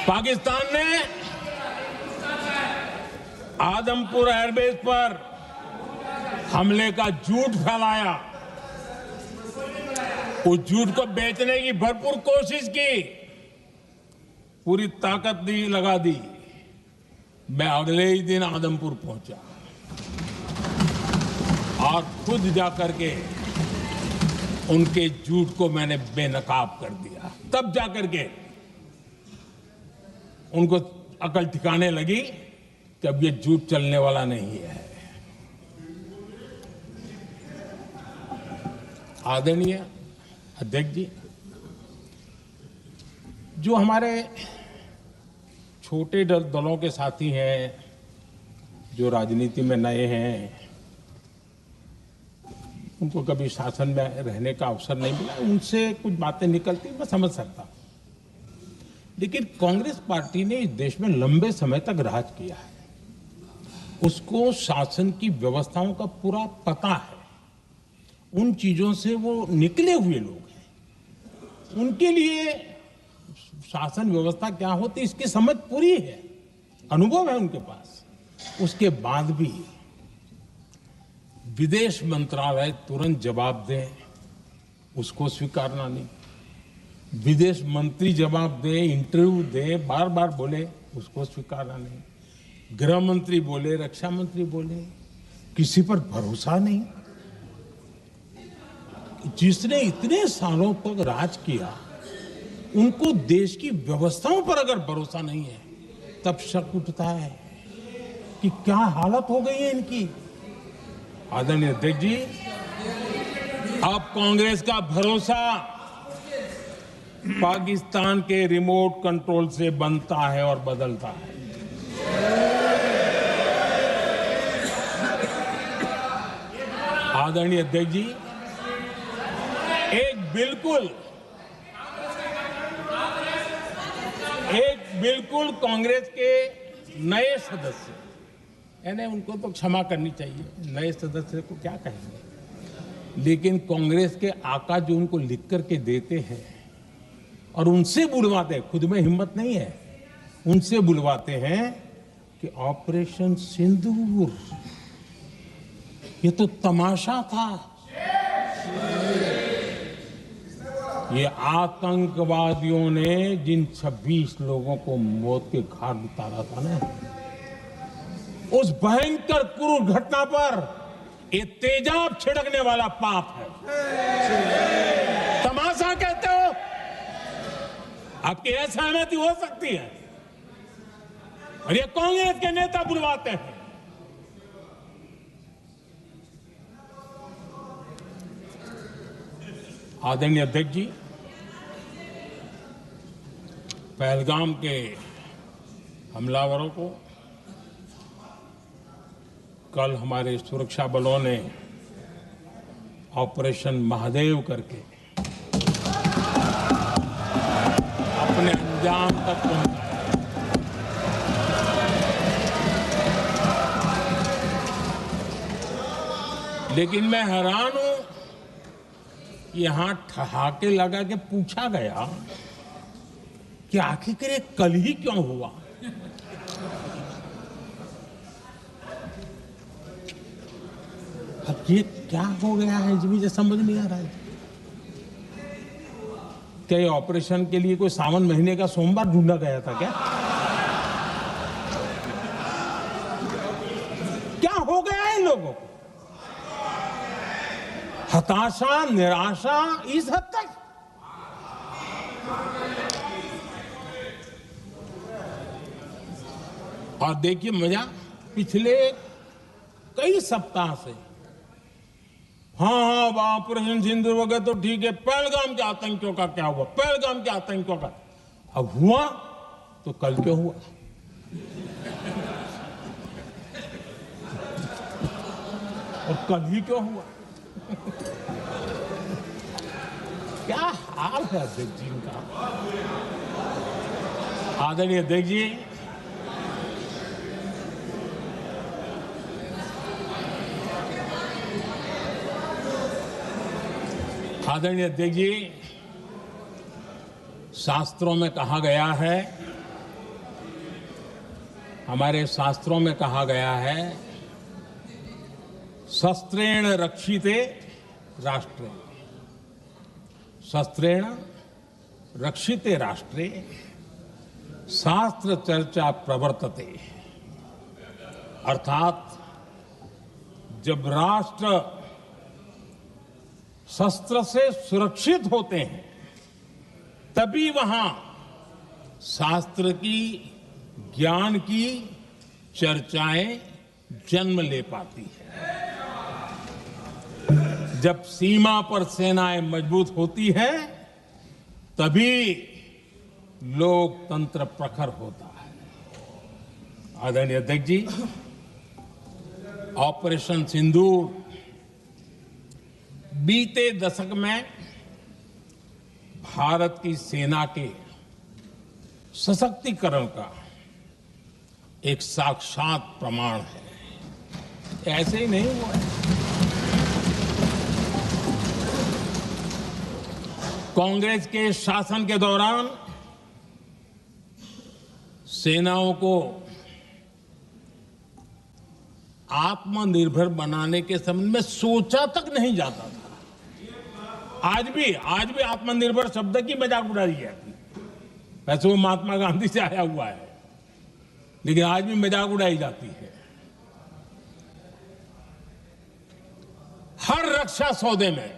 पाकिस्तान ने आदमपुर एयरबेस पर हमले का झूठ फैलाया, उस झूठ को बेचने की भरपूर कोशिश की, पूरी ताकत लगा दी। मैं अगले ही दिन आदमपुर पहुंचा और खुद जाकर के उनके झूठ को मैंने बेनकाब कर दिया। तब जाकर के उनको अकल ठिकाने लगी कि अब ये झूठ चलने वाला नहीं है। आदरणीय अध्यक्ष जी, जो हमारे छोटे दलों के साथी हैं, जो राजनीति में नए हैं, उनको कभी शासन में रहने का अवसर नहीं मिला, उनसे कुछ बातें निकलती मैं समझ सकता हूं। लेकिन कांग्रेस पार्टी ने इस देश में लंबे समय तक राज किया है, उसको शासन की व्यवस्थाओं का पूरा पता है, उन चीजों से वो निकले हुए लोग हैं, उनके लिए शासन व्यवस्था क्या होती इसकी समझ पूरी है, अनुभव है उनके पास। उसके बाद भी विदेश मंत्रालय तुरंत जवाब दे, उसको स्वीकारना नहीं। विदेश मंत्री जवाब दे, इंटरव्यू दे, बार बार बोले, उसको स्वीकारना नहीं। गृह मंत्री बोले, रक्षा मंत्री बोले, किसी पर भरोसा नहीं। जिसने इतने सालों तक राज किया, उनको देश की व्यवस्थाओं पर अगर भरोसा नहीं है, तब शक उठता है कि क्या हालत हो गई है इनकी। आदरणीय अध्यक्ष जी, अब कांग्रेस का भरोसा पाकिस्तान के रिमोट कंट्रोल से बनता है और बदलता है। आदरणीय अध्यक्ष जी, एक बिल्कुल कांग्रेस के नए सदस्य, यानी उनको तो क्षमा करनी चाहिए, नए सदस्य को क्या कहेंगे, लेकिन कांग्रेस के आका जो उनको लिख करके देते हैं और उनसे बुलवाते हैं, खुद में हिम्मत नहीं है, उनसे बुलवाते हैं कि ऑपरेशन सिंदूर ये तो तमाशा था, ये आतंकवादियों ने जिन 26 लोगों को मौत के घाट उतारा था ना, उस भयंकर क्रूर घटना पर ये तेजाब छिड़कने वाला पाप है। तमाशा कहते हो? आपकी असहमति हो सकती है, और ये कांग्रेस के नेता बुलवाते हैं। आदरणीय अध्यक्ष जी, पहलगाम के हमलावरों को कल हमारे सुरक्षा बलों ने ऑपरेशन महादेव करके अपने अंजाम तक पहुंचाया। लेकिन मैं हैरान हूं कि यहां ठहाके लगा के पूछा गया कि आखिर ये कल ही क्यों हुआ। अब ये क्या हो गया है मुझे समझ नहीं आ रहा है। क्या ये ऑपरेशन के लिए कोई सावन महीने का सोमवार ढूंढा गया था क्या? क्या हो गया है इन लोगों को? हताशा, निराशा इस हद तक। और देखिए मजा, पिछले कई सप्ताह से हाँ ऑपरेशन सिंदूर वगैरह तो ठीक है, पहलगाम के आतंकियों का क्या हुआ, पहलगाम के आतंकियों का अब हुआ तो कल क्यों हुआ? और कल ही क्यों हुआ? क्या हाल है अध्यक्ष जी का। आदरणीय अध्यक्ष जी, आदरणीय अध्यक्ष जी, शास्त्रों में कहा गया है, हमारे शास्त्रों में कहा गया है, शस्त्रेण रक्षिते राष्ट्रे, शस्त्रेण रक्षिते राष्ट्रे शास्त्र चर्चा प्रवर्तते। अर्थात जब राष्ट्र शस्त्र से सुरक्षित होते हैं तभी वहां शास्त्र की, ज्ञान की चर्चाएं जन्म ले पाती है। जब सीमा पर सेनाएं मजबूत होती है तभी लोकतंत्र प्रखर होता है। आदरणीय अध्यक्ष जी, ऑपरेशन सिंदूर बीते दशक में भारत की सेना के सशक्तिकरण का एक साक्षात प्रमाण है। ऐसे ही नहीं हुआ है। कांग्रेस के शासन के दौरान सेनाओं को आत्मनिर्भर बनाने के संबंध में सोचा तक नहीं जाता था। आज भी आत्मनिर्भर शब्द की मजाक उड़ाई जाती है। वैसे वो महात्मा गांधी से आया हुआ है, लेकिन आज भी मजाक उड़ाई जाती है। हर रक्षा सौदे में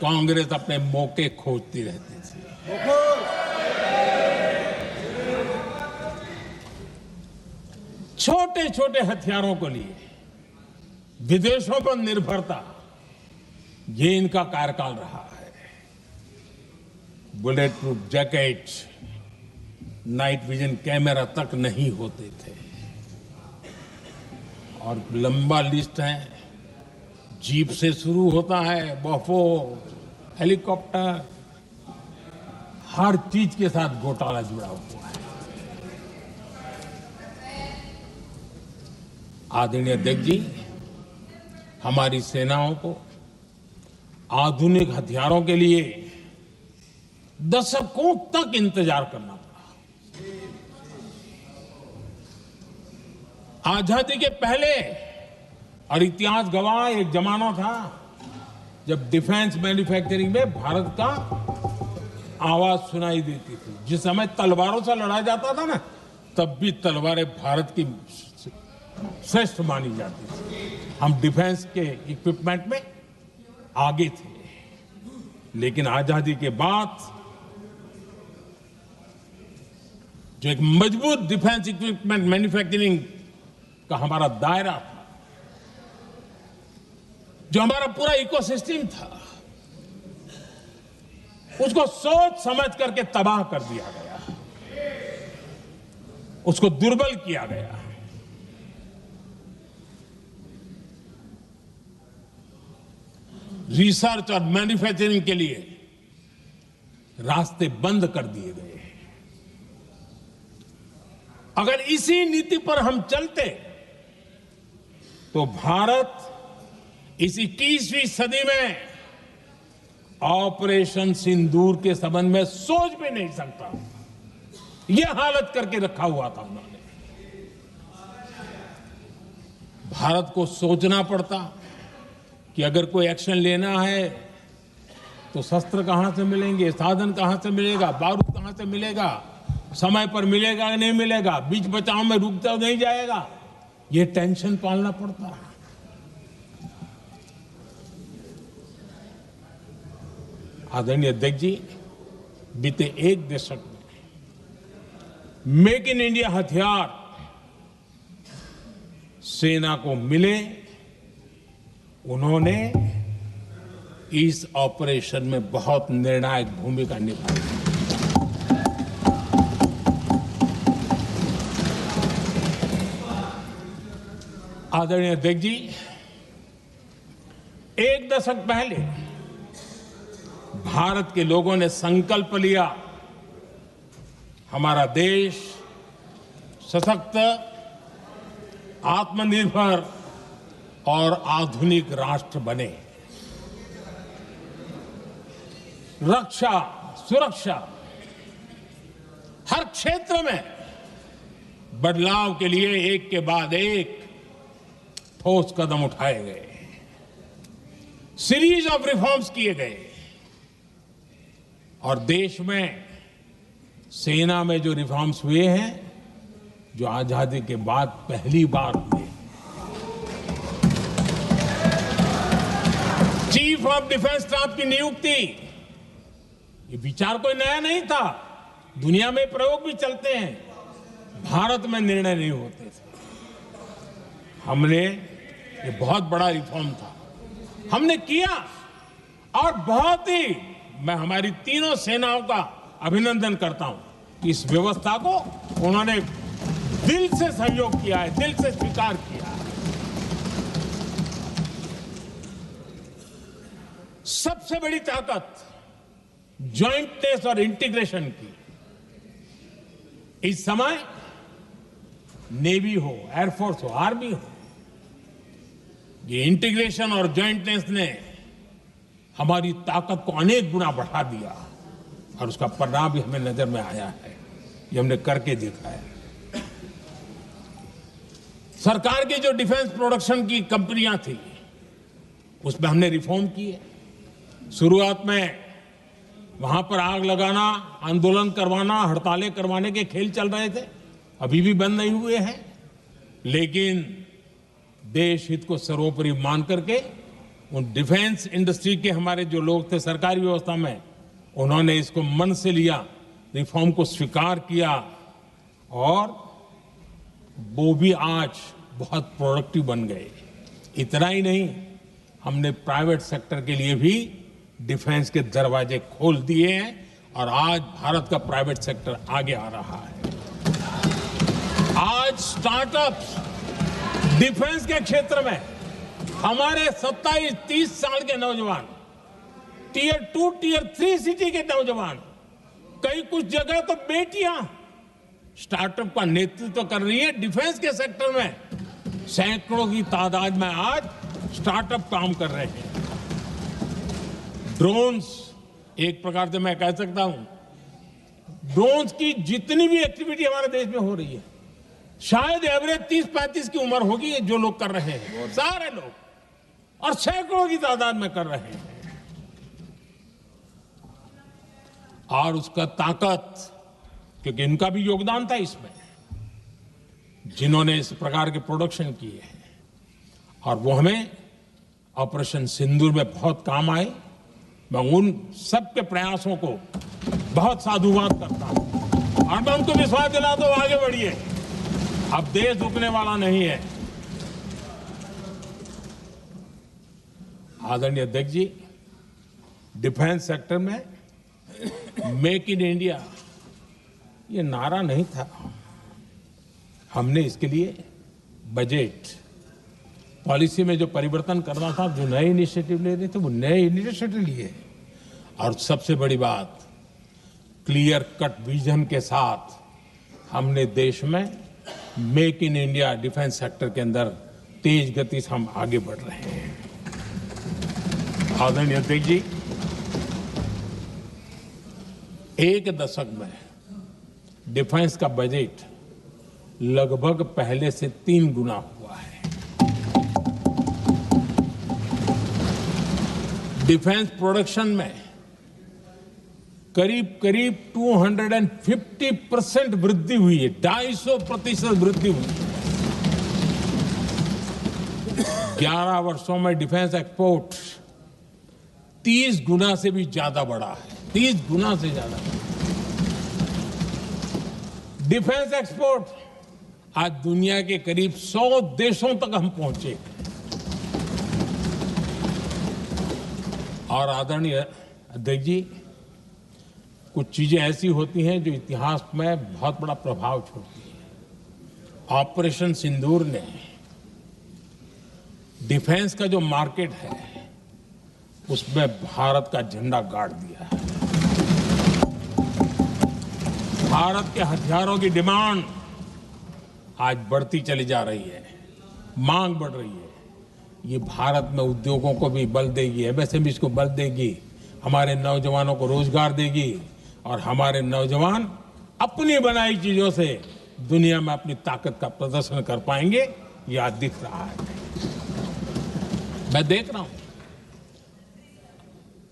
कांग्रेस अपने मौके खोजती रहती थी। छोटे छोटे हथियारों को लिए विदेशों पर निर्भरता, ये इनका कार्यकाल रहा है। Bullet proof jacket, night vision camera तक नहीं होते थे। और लंबा लिस्ट है, जीप से शुरू होता है, बफो, हेलीकॉप्टर, हर चीज के साथ घोटाला जुड़ा हुआ है। आदरणीय अध्यक्ष जी, हमारी सेनाओं को आधुनिक हथियारों के लिए दशकों तक इंतजार करना पड़ा। आजादी के पहले, और इतिहास गवाह, एक जमाना था जब डिफेंस मैन्युफैक्चरिंग में भारत का आवाज सुनाई देती थी। जिस समय तलवारों से लड़ा जाता था ना, तब भी तलवारें भारत की श्रेष्ठ मानी जाती थी। हम डिफेंस के इक्विपमेंट में आगे थे। लेकिन आजादी के बाद जो एक मजबूत डिफेंस इक्विपमेंट मैन्युफैक्चरिंग का हमारा दायरा था, जो हमारा पूरा इकोसिस्टम था, उसको सोच समझ करके तबाह कर दिया गया, उसको दुर्बल किया गया। रिसर्च और मैन्युफैक्चरिंग के लिए रास्ते बंद कर दिए गए। अगर इसी नीति पर हम चलते तो भारत इस 21वीं सदी में ऑपरेशन सिंदूर के संबंध में सोच भी नहीं सकता। यह हालत करके रखा हुआ था उन्होंने। भारत को सोचना पड़ता कि अगर कोई एक्शन लेना है तो शस्त्र कहां से मिलेंगे, साधन कहां से मिलेगा, बारूद कहां से मिलेगा, समय पर मिलेगा या नहीं मिलेगा, बीच बचाव में रुक तो नहीं जाएगा, ये टेंशन पालना पड़ता है। आदरणीय अध्यक्ष जी, बीते एक दशक में मेक इन इंडिया हथियार सेना को मिले, उन्होंने इस ऑपरेशन में बहुत निर्णायक भूमिका निभाई। आदरणीय अध्यक्ष जी, एक दशक पहले भारत के लोगों ने संकल्प लिया, हमारा देश सशक्त, आत्मनिर्भर और आधुनिक राष्ट्र बने। रक्षा, सुरक्षा, हर क्षेत्र में बदलाव के लिए एक के बाद एक ठोस कदम उठाए गए, सीरीज ऑफ रिफॉर्म्स किए गए और देश में सेना में जो रिफॉर्म्स हुए हैं, जो आजादी के बाद पहली बार हुए। चीफ ऑफ डिफेंस स्टाफ की नियुक्ति, ये विचार कोई नया नहीं था, दुनिया में प्रयोग भी चलते हैं, भारत में निर्णय नहीं होते थे। हमने, ये बहुत बड़ा रिफॉर्म था, हमने किया और बहुत ही, मैं हमारी तीनों सेनाओं का अभिनंदन करता हूं कि इस व्यवस्था को उन्होंने दिल से सहयोग किया है, दिल से स्वीकार किया है। सबसे बड़ी ताकत ज्वाइंटनेस और इंटीग्रेशन की। इस समय नेवी हो, एयरफोर्स हो, आर्मी हो, ये इंटीग्रेशन और ज्वाइंटनेस ने हमारी ताकत को अनेक गुना बढ़ा दिया और उसका परिणाम भी हमें नजर में आया है, ये हमने करके देखा है। सरकार की जो डिफेंस प्रोडक्शन की कंपनियां थी, उसमें हमने रिफॉर्म किए। शुरुआत में वहां पर आग लगाना, आंदोलन करवाना, हड़तालें करवाने के खेल चल रहे थे, अभी भी बंद नहीं हुए हैं, लेकिन देश हित को सर्वोपरि मान करके उन डिफेंस इंडस्ट्री के हमारे जो लोग थे सरकारी व्यवस्था में, उन्होंने इसको मन से लिया, रिफॉर्म को स्वीकार किया और वो भी आज बहुत प्रोडक्टिव बन गए। इतना ही नहीं, हमने प्राइवेट सेक्टर के लिए भी डिफेंस के दरवाजे खोल दिए हैं और आज भारत का प्राइवेट सेक्टर आगे आ रहा है। आज स्टार्टअप्स डिफेंस के क्षेत्र में हमारे 27-30 साल के नौजवान, टियर 2, टियर 3 सिटी के नौजवान, कई कुछ जगह तो बेटियां स्टार्टअप का नेतृत्व कर रही है। डिफेंस के सेक्टर में सैकड़ों की तादाद में आज स्टार्टअप काम कर रहे हैं। ड्रोन्स, एक प्रकार से मैं कह सकता हूं, ड्रोन्स की जितनी भी एक्टिविटी हमारे देश में हो रही है, शायद एवरेज 30-35 की उम्र होगी जो लोग कर रहे हैं, सारे लोग, और सैकड़ों की तादाद में कर रहे हैं। और उसका ताकत, क्योंकि इनका भी योगदान था इसमें, जिन्होंने इस प्रकार के प्रोडक्शन किए हैं, और वो हमें ऑपरेशन सिंदूर में बहुत काम आए। मैं उन सबके प्रयासों को बहुत साधुवाद करता हूं और मैं उनको विश्वास दिलाता हूं, आगे बढ़िए, अब देश रुकने वाला नहीं है। आदरणीय अध्यक्ष जी, डिफेंस सेक्टर में मेक इन इंडिया ये नारा नहीं था। हमने इसके लिए बजट पॉलिसी में जो परिवर्तन करना था, जो नए इनिशिएटिव ले रहे थे, वो नए इनिशिएटिव लिए। और सबसे बड़ी बात, क्लियर कट विजन के साथ हमने देश में make in India defence sector के अंदर तेज गति से हम आगे बढ़ रहे हैं। आदरणीय अध्यक्ष जी, एक दशक में डिफेंस का बजट लगभग पहले से 3 गुना हुआ है। डिफेंस प्रोडक्शन में करीब करीब 250% वृद्धि हुई है, 250% वृद्धि हुई है। 11 वर्षों में डिफेंस एक्सपोर्ट 30 गुना से भी ज्यादा बढ़ा है, 30 गुना से ज्यादा। डिफेंस एक्सपोर्ट आज दुनिया के करीब 100 देशों तक हम पहुंचे। और आदरणीय अध्यक्ष जी, कुछ चीजें ऐसी होती हैं जो इतिहास में बहुत बड़ा प्रभाव छोड़ती हैं। ऑपरेशन सिंदूर ने डिफेंस का जो मार्केट है उसमें भारत का झंडा गाड़ दिया है। भारत के हथियारों की डिमांड आज बढ़ती चली जा रही है, मांग बढ़ रही है। ये भारत में उद्योगों को भी बल देगी, एमएसएमई को बल देगी, हमारे नौजवानों को रोजगार देगी और हमारे नौजवान अपनी बनाई चीजों से दुनिया में अपनी ताकत का प्रदर्शन कर पाएंगे। ये आज दिख रहा है, मैं देख रहा हूं।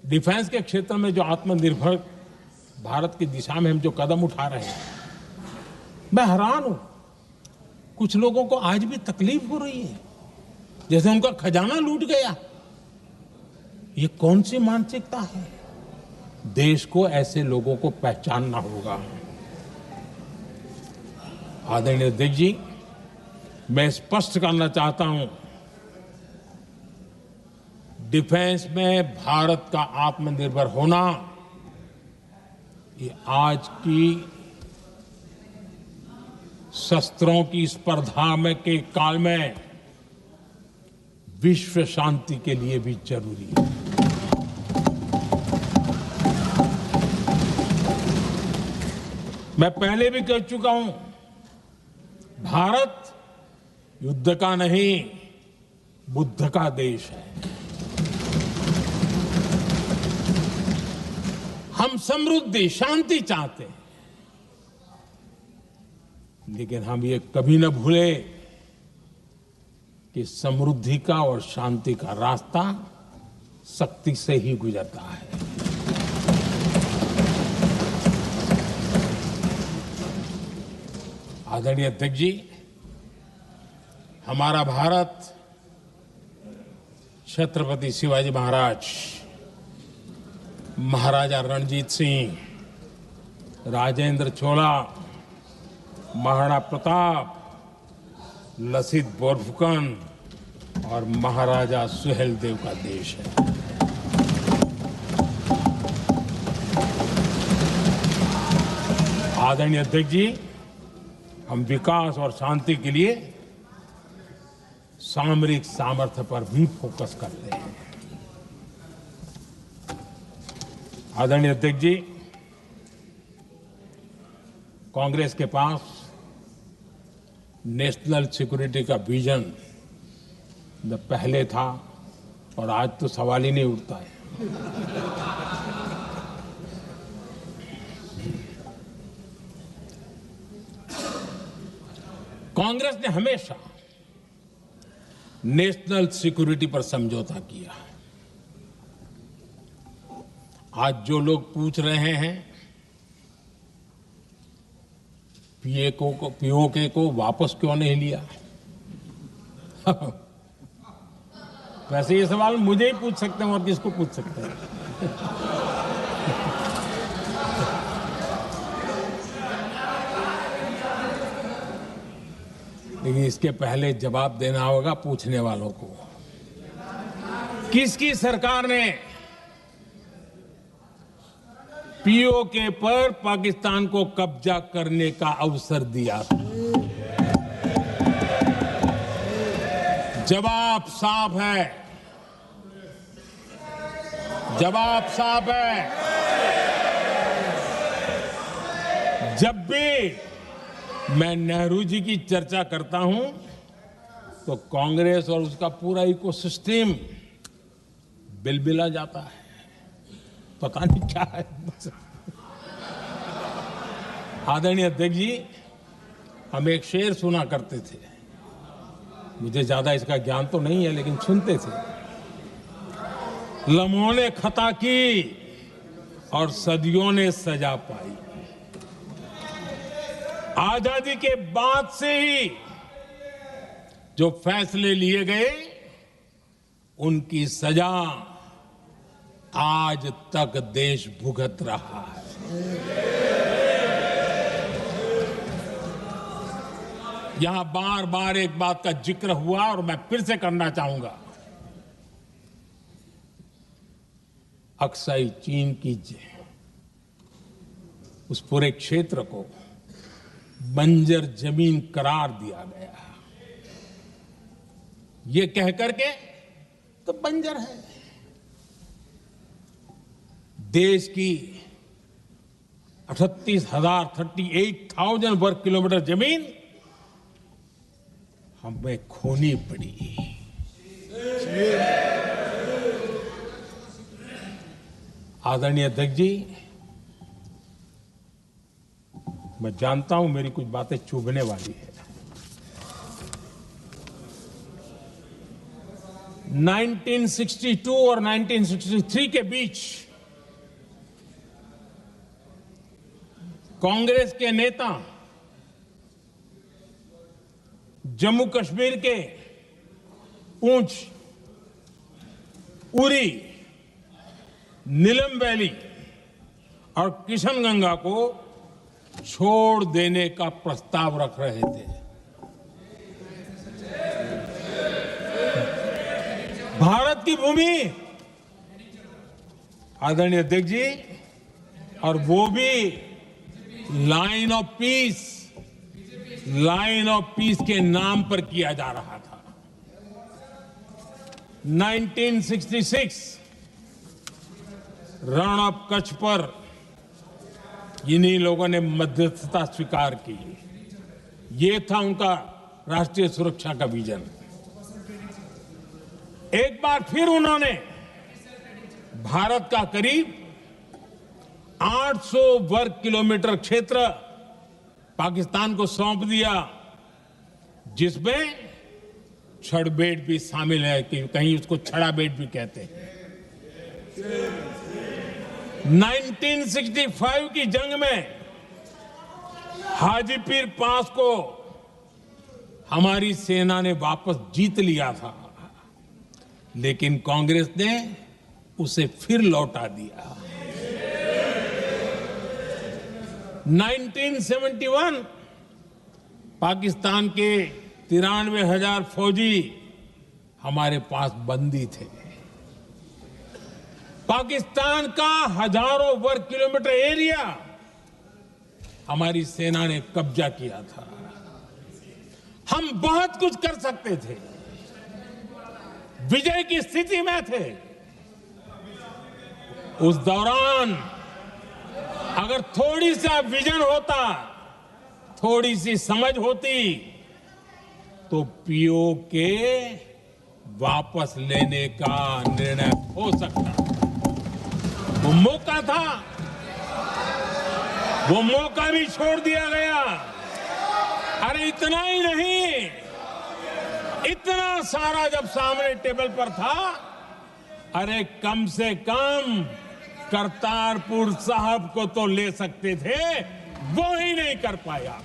डिफेंस के क्षेत्र में जो आत्मनिर्भर भारत की दिशा में हम जो कदम उठा रहे हैं, मैं हैरान हूं। कुछ लोगों को आज भी तकलीफ हो रही है, जैसे उनका खजाना लूट गया। ये कौन सी मानसिकता है? देश को ऐसे लोगों को पहचानना होगा। आदरणीय अध्यक्ष जी, मैं स्पष्ट करना चाहता हूं, डिफेंस में भारत का आत्मनिर्भर होना ये आज की शस्त्रों की स्पर्धा में के काल में विश्व शांति के लिए भी जरूरी है। मैं पहले भी कह चुका हूं, भारत युद्ध का नहीं, बुद्ध का देश है। हम समृद्धि, शांति चाहते हैं, लेकिन हम ये कभी न भूले कि समृद्धि का और शांति का रास्ता शक्ति से ही गुजरता है। आदरणीय अध्यक्ष जी, हमारा भारत छत्रपति शिवाजी महाराज, महाराजा रणजीत सिंह, राजेंद्र चोला, महाराणा प्रताप, लसित बोरफुकन और महाराजा सुहेलदेव का देश है। आदरणीय अध्यक्ष जी, हम विकास और शांति के लिए सामरिक सामर्थ्य पर भी फोकस करते हैं। आदरणीय अध्यक्ष जी, कांग्रेस के पास नेशनल सिक्योरिटी का विजन न पहले था और आज तो सवाल ही नहीं उठता है। कांग्रेस ने हमेशा नेशनल सिक्योरिटी पर समझौता किया। आज जो लोग पूछ रहे हैं पीओके को वापस क्यों नहीं लिया, वैसे ये सवाल मुझे ही पूछ सकते हैं और किसको पूछ सकते हैं। लेकिन इसके पहले जवाब देना होगा पूछने वालों को। किसकी सरकार ने पीओके पर पाकिस्तान को कब्जा करने का अवसर दिया था। जवाब साफ है, जवाब साफ है। जब भी मैं नेहरू जी की चर्चा करता हूं तो कांग्रेस और उसका पूरा इकोसिस्टम बिलबिला जाता है, पता नहीं क्या है। आदरणीय अध्यक्ष जी, हम एक शेर सुना करते थे, मुझे ज्यादा इसका ज्ञान तो नहीं है लेकिन सुनते थे। लम्हों ने खता की और सदियों ने सजा पाई। आजादी के बाद से ही जो फैसले लिए गए उनकी सजा आज तक देश भुगत रहा है। यहां बार बार एक बात का जिक्र हुआ और मैं फिर से करना चाहूंगा। अक्साई चीन की उस पूरे क्षेत्र को बंजर जमीन करार दिया गया, ये कह करके तो बंजर है। देश की 38,000 वर्ग किलोमीटर जमीन हमें खोनी पड़ी। आदरणीय अध्यक्ष जी, मैं जानता हूं मेरी कुछ बातें चुभने वाली है। 1962 और 1963 के बीच कांग्रेस के नेता जम्मू कश्मीर के पूंछ, उरी, नीलम वैली और किशनगंगा को छोड़ देने का प्रस्ताव रख रहे थे। भारत की भूमि, आदरणीय अध्यक्ष जी, और वो भी लाइन ऑफ पीस के नाम पर किया जा रहा था। 1966 रण ऑफ कच्छ पर इन्हीं लोगों ने मध्यस्थता स्वीकार की। ये था उनका राष्ट्रीय सुरक्षा का विजन। एक बार फिर उन्होंने भारत का करीब 800 वर्ग किलोमीटर क्षेत्र पाकिस्तान को सौंप दिया, जिसमें छड़बेट भी शामिल है, कि कहीं उसको छड़ाबेट भी कहते हैं। 1965 की जंग में हाजीपीर पास को हमारी सेना ने वापस जीत लिया था, लेकिन कांग्रेस ने उसे फिर लौटा दिया। 1971 पाकिस्तान के 93,000 फौजी हमारे पास बंदी थे। पाकिस्तान का हजारों वर्ग किलोमीटर एरिया हमारी सेना ने कब्जा किया था। हम बहुत कुछ कर सकते थे, विजय की स्थिति में थे। उस दौरान अगर थोड़ी सा विजन होता, थोड़ी सी समझ होती, तो पीओके वापस लेने का निर्णय हो सकता। वो मौका था, वो मौका भी छोड़ दिया गया। अरे इतना ही नहीं, इतना सारा जब सामने टेबल पर था, अरे कम से कम करतारपुर साहब को तो ले सकते थे, वो ही नहीं कर पाया।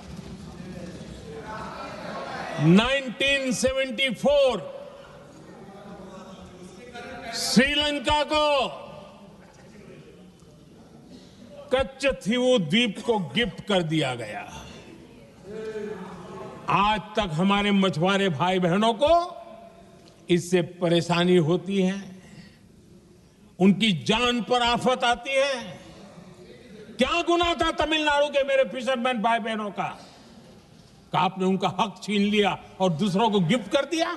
1974 श्रीलंका को कच्चथीवू द्वीप को गिफ्ट कर दिया गया। आज तक हमारे मछुआरे भाई बहनों को इससे परेशानी होती है, उनकी जान पर आफत आती है। क्या गुनाह था तमिलनाडु के मेरे फिशरमैन भाई बहनों का कि आपने उनका हक छीन लिया और दूसरों को गिफ्ट कर दिया?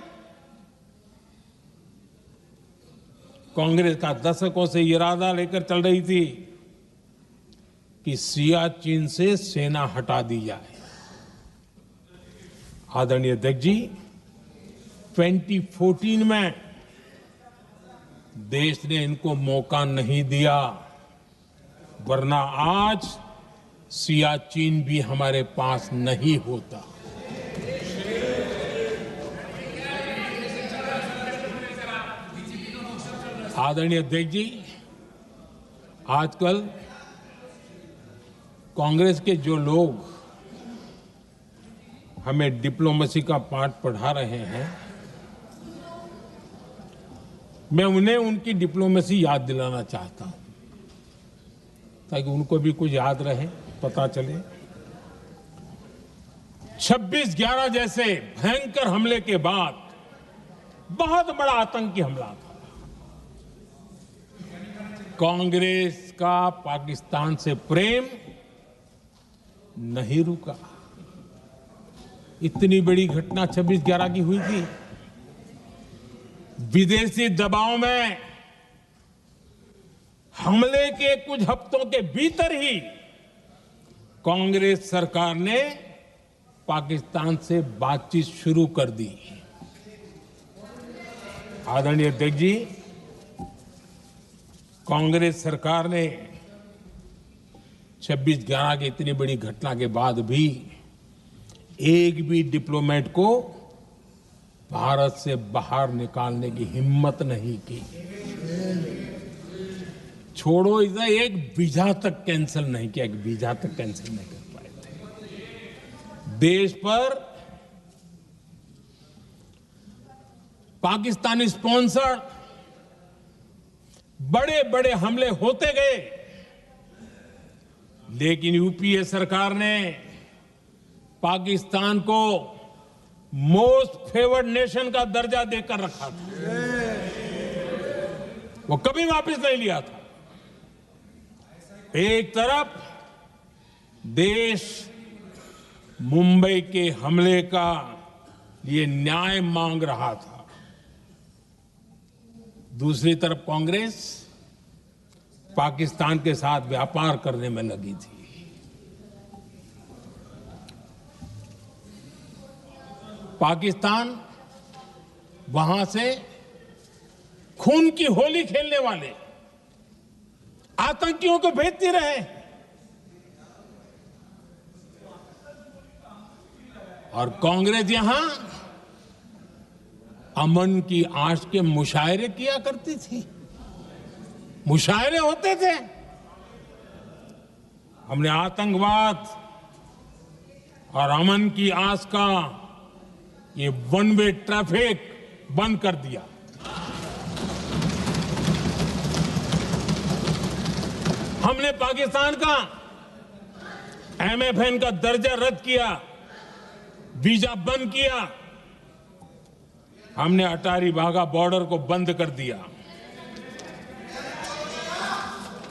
कांग्रेस का दशकों से इरादा लेकर चल रही थी कि सियाचिन से सेना हटा दी जाए। आदरणीय अध्यक्ष जी, 2014 में देश ने इनको मौका नहीं दिया, वरना आज सियाचिन भी हमारे पास नहीं होता। आदरणीय अध्यक्ष जी, आजकल कांग्रेस के जो लोग हमें डिप्लोमेसी का पाठ पढ़ा रहे हैं, मैं उन्हें उनकी डिप्लोमेसी याद दिलाना चाहता हूं ताकि उनको भी कुछ याद रहे, पता चले। 26/11 जैसे भयंकर हमले के बाद बहुत बड़ा आतंकी हमला था। कांग्रेस का पाकिस्तान से प्रेम नहीं रुका। इतनी बड़ी घटना 26/11 की हुई थी। विदेशी दबाव में हमले के कुछ हफ्तों के भीतर ही कांग्रेस सरकार ने पाकिस्तान से बातचीत शुरू कर दी। आदरणीय अध्यक्ष जी, कांग्रेस सरकार ने 26/11 की इतनी बड़ी घटना के बाद भी एक भी डिप्लोमेट को भारत से बाहर निकालने की हिम्मत नहीं की। छोड़ो, इधर एक वीजा तक कैंसिल नहीं किया, एक वीजा तक कैंसिल नहीं कर पाए थे। देश पर पाकिस्तानी स्पॉन्सर्ड बड़े बड़े हमले होते गए, लेकिन यूपीए सरकार ने पाकिस्तान को मोस्ट फेवर्ड नेशन का दर्जा देकर रखा था। वो कभी वापस नहीं लिया था। एक तरफ देश मुंबई के हमले का ये न्याय मांग रहा था, दूसरी तरफ कांग्रेस पाकिस्तान के साथ व्यापार करने में लगी थी। पाकिस्तान वहां से खून की होली खेलने वाले आतंकियों को भेजते रहे और कांग्रेस यहां अमन की आश के मुशायरे किया करती थी। मुशायरे होते थे। हमने आतंकवाद और अमन की आस का ये वन वे ट्रैफिक बंद कर दिया। हमने पाकिस्तान का एमएफएन का दर्जा रद्द किया, वीजा बंद किया। हमने अटारी वाघा बॉर्डर को बंद कर दिया।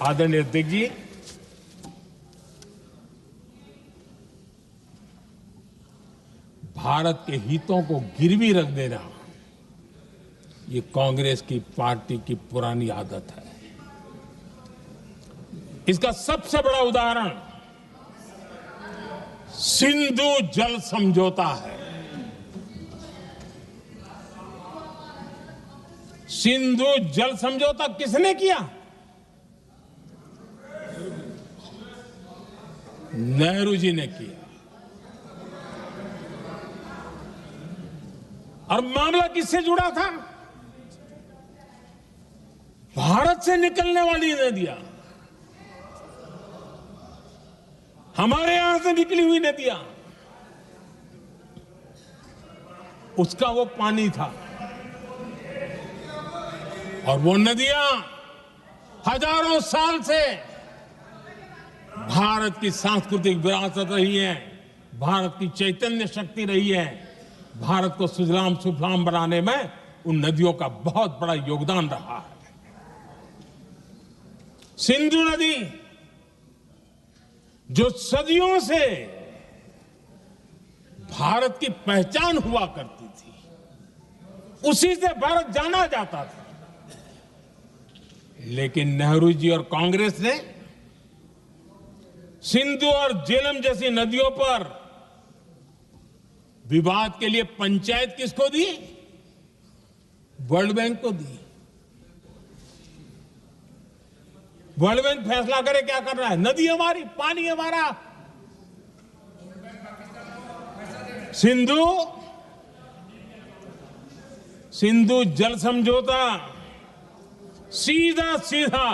आदरणीय अध्यक्ष जी, भारत के हितों को गिरवी रख देना ये कांग्रेस की पार्टी की पुरानी आदत है। इसका सबसे बड़ा उदाहरण सिंधु जल समझौता है। सिंधु जल समझौता किसने किया? नेहरू जी ने किया। और मामला किससे जुड़ा था? भारत से निकलने वाली नदियां, हमारे यहां से निकली हुई नदियां, उसका वो पानी था। और वो नदियां हजारों साल से भारत की सांस्कृतिक विरासत रही है, भारत की चैतन्य शक्ति रही है। भारत को सुजलाम सुफलाम बनाने में उन नदियों का बहुत बड़ा योगदान रहा है। सिंधु नदी जो सदियों से भारत की पहचान हुआ करती थी, उसी से भारत जाना जाता था। लेकिन नेहरू जी और कांग्रेस ने सिंधु और झेलम जैसी नदियों पर विवाद के लिए पंचायत किसको दी? वर्ल्ड बैंक को दी। वर्ल्ड बैंक फैसला करे क्या करना है। नदी हमारी, पानी हमारा। सिंधु जल समझौता सीधा सीधा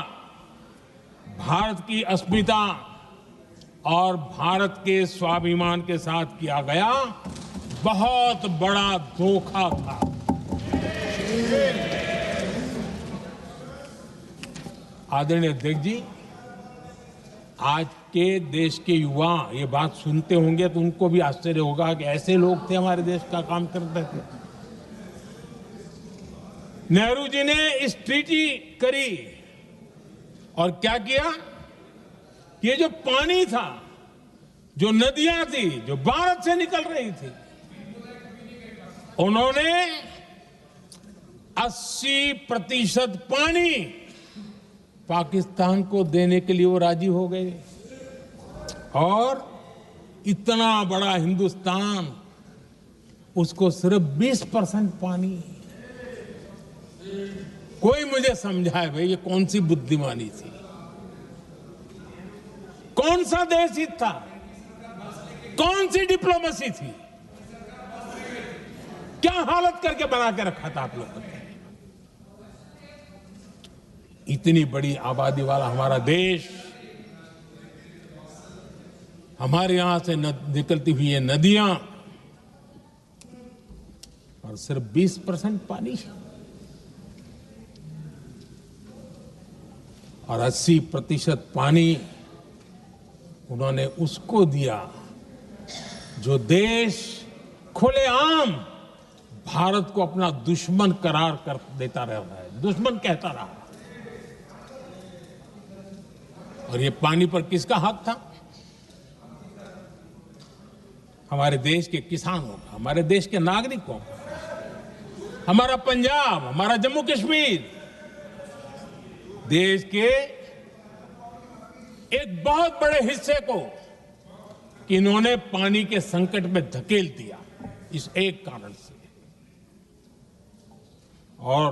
भारत की अस्मिता और भारत के स्वाभिमान के साथ किया गया बहुत बड़ा धोखा था। आदरणीय अध्यक्ष जी, आज के देश के युवा ये बात सुनते होंगे तो उनको भी आश्चर्य होगा कि ऐसे लोग थे हमारे देश का काम करते थे। नेहरू जी ने इस ट्रीटी करी और क्या किया? ये जो पानी था, जो नदियां थी, जो भारत से निकल रही थी, उन्होंने 80% पानी पाकिस्तान को देने के लिए वो राजी हो गए। और इतना बड़ा हिंदुस्तान, उसको सिर्फ 20% पानी। कोई मुझे समझाए भाई ये कौन सी बुद्धिमानी थी, कौन सा देश हित था, कौन सी डिप्लोमेसी थी, क्या हालत करके बना के रखा था आप लोगों ने। इतनी बड़ी आबादी वाला हमारा देश, हमारे यहां से निकलती हुई ये नदियां, और सिर्फ 20% पानी, और 80% पानी उन्होंने उसको दिया जो देश खुलेआम भारत को अपना दुश्मन करार कर देता रहा है, दुश्मन कहता रहा। और ये पानी पर किसका हक था? हमारे देश के किसानों का, हमारे देश के नागरिकों का। हमारा पंजाब, हमारा जम्मू कश्मीर देश के एक बहुत बड़े हिस्से को इन्होंने पानी के संकट में धकेल दिया, इस एक कारण से। और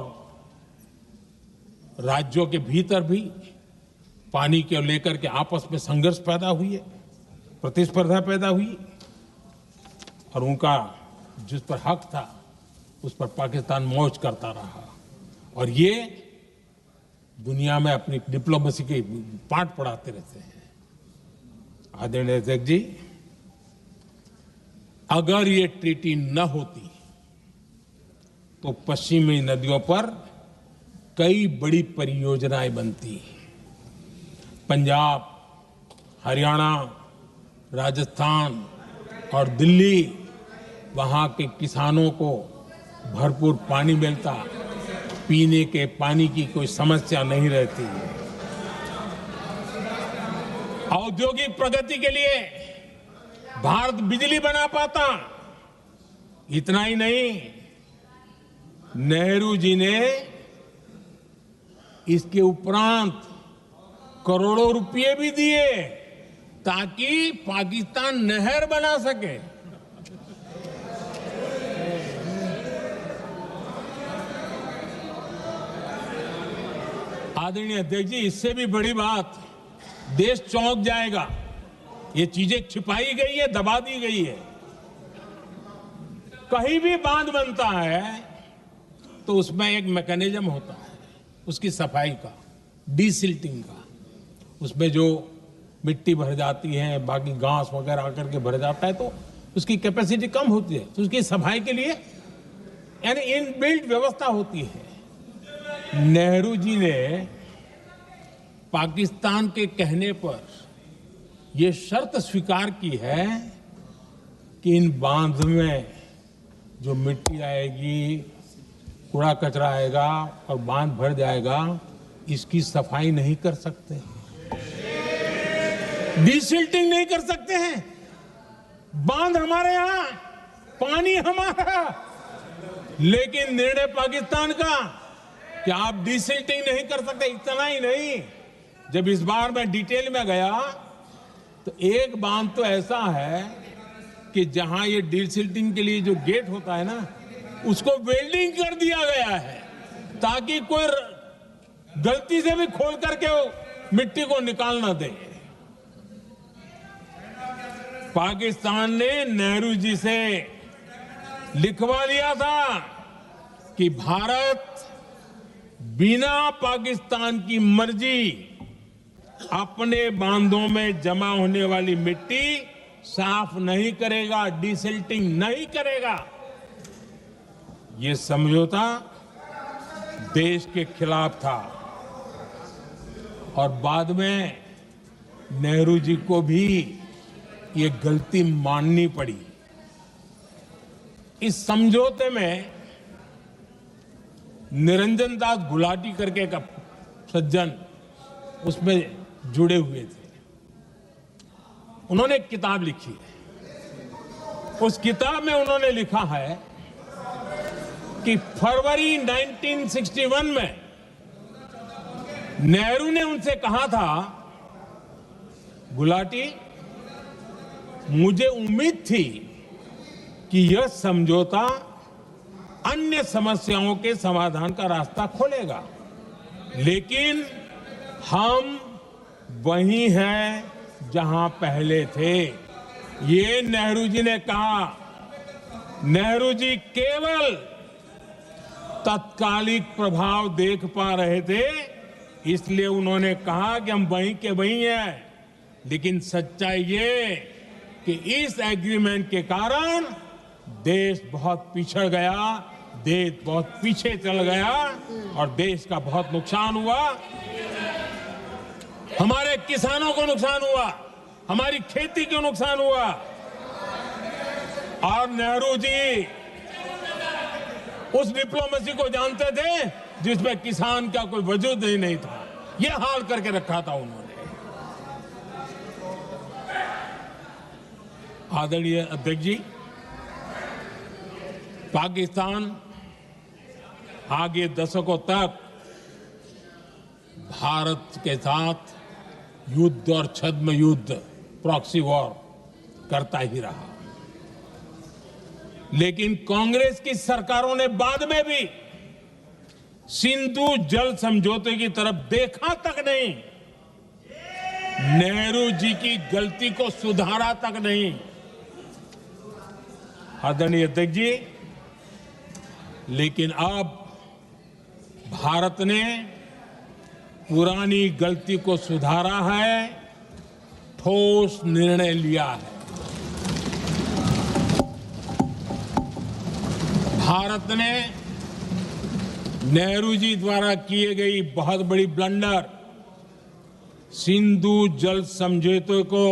राज्यों के भीतर भी पानी को लेकर के आपस में संघर्ष पैदा हुई है, प्रतिस्पर्धा पैदा हुई, और उनका जिस पर हक था उस पर पाकिस्तान मौज करता रहा। और ये दुनिया में अपनी डिप्लोमेसी के पाठ पढ़ाते रहते हैं। आदरणीय अध्यक्ष जी, अगर ये ट्रीटी न होती तो पश्चिमी नदियों पर कई बड़ी परियोजनाएं बनती। पंजाब, हरियाणा, राजस्थान और दिल्ली, वहां के किसानों को भरपूर पानी मिलता, पीने के पानी की कोई समस्या नहीं रहती। औद्योगिक प्रगति के लिए भारत बिजली बना पाता। इतना ही नहीं, नेहरू जी ने इसके उपरांत करोड़ों रुपए भी दिए ताकि पाकिस्तान नहर बना सके। आदरणीय अध्यक्ष जी, इससे भी बड़ी बात, देश चौंक जाएगा। ये चीजें छिपाई गई है, दबा दी गई है। कहीं भी बांध बनता है तो उसमें एक मैकेनिज्म होता है उसकी सफाई का, डीसिल्टिंग का। उसमें जो मिट्टी भर जाती है, बाकी घास वगैरह आकर के भर जाता है, तो उसकी कैपेसिटी कम होती है, तो उसकी सफाई के लिए यानी इनबिल्ट व्यवस्था होती है। नेहरू जी ने पाकिस्तान के कहने पर यह शर्त स्वीकार की है कि इन बांध में जो मिट्टी आएगी, कूड़ा कचरा आएगा और बांध भर जाएगा, इसकी सफाई नहीं कर सकते। डिसिल्टिंग नहीं कर सकते हैं। बांध हमारे यहां, पानी हमारा, लेकिन निर्णय पाकिस्तान का कि आप डिसिल्टिंग नहीं कर सकते। इतना ही नहीं, जब इस बार मैं डिटेल में गया तो एक बांध तो ऐसा है कि जहां ये डिसिल्टिंग के लिए जो गेट होता है ना, उसको वेल्डिंग कर दिया गया है ताकि कोई गलती से भी खोल करके वो मिट्टी को निकाल ना दे। पाकिस्तान ने नेहरू जी से लिखवा लिया था कि भारत बिना पाकिस्तान की मर्जी अपने बांधों में जमा होने वाली मिट्टी साफ नहीं करेगा, डिसिल्टिंग नहीं करेगा। ये समझौता देश के खिलाफ था और बाद में नेहरू जी को भी ये गलती माननी पड़ी। इस समझौते में निरंजन दास गुलाटी करके एक सज्जन उसमें जुड़े हुए थे। उन्होंने एक किताब लिखी है। उस किताब में उन्होंने लिखा है कि फरवरी 1961 में नेहरू ने उनसे कहा था, गुलाटी, मुझे उम्मीद थी कि यह समझौता अन्य समस्याओं के समाधान का रास्ता खोलेगा, लेकिन हम वहीं हैं जहां पहले थे। ये नेहरू जी ने कहा। नेहरू जी केवल तत्कालिक प्रभाव देख पा रहे थे, इसलिए उन्होंने कहा कि हम वहीं के वहीं हैं, लेकिन सच्चाई ये कि इस एग्रीमेंट के कारण देश बहुत पिछड़ गया, देश बहुत पीछे चल गया और देश का बहुत नुकसान हुआ। हमारे किसानों को नुकसान हुआ, हमारी खेती को नुकसान हुआ। और नेहरू जी उस डिप्लोमेसी को जानते थे जिसमें किसान का कोई वजूद ही नहीं था। यह हाल करके रखा था उन्होंने। आदरणीय अध्यक्ष जी, पाकिस्तान आगे दशकों तक भारत के साथ युद्ध और छद्म युद्ध, प्रॉक्सी वॉर करता ही रहा, लेकिन कांग्रेस की सरकारों ने बाद में भी सिंधु जल समझौते की तरफ देखा तक नहीं, नेहरू जी की गलती को सुधारा तक नहीं। आदरणीय अध्यक्ष जी, लेकिन अब भारत ने पुरानी गलती को सुधारा है, ठोस निर्णय लिया है। भारत ने नेहरू जी द्वारा किए गई बहुत बड़ी ब्लंडर, सिंधु जल समझौते को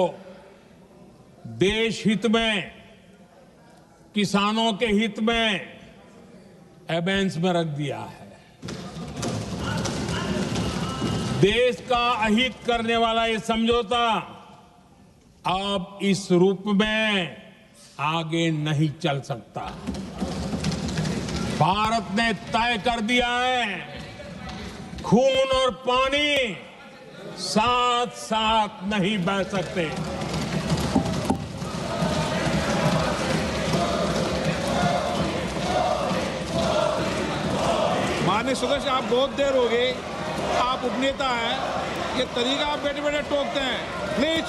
देश हित में, किसानों के हित में एबेंस में रख दिया है। देश का अहित करने वाला ये समझौता अब इस रूप में आगे नहीं चल सकता। भारत ने तय कर दिया है, खून और पानी साथ साथ नहीं बह सकते। माननीय सदस्य, आप बहुत देर हो गई, आप उपनेता हैं, ये तरीका आप बैठे बैठे टोकते हैं। प्लीज,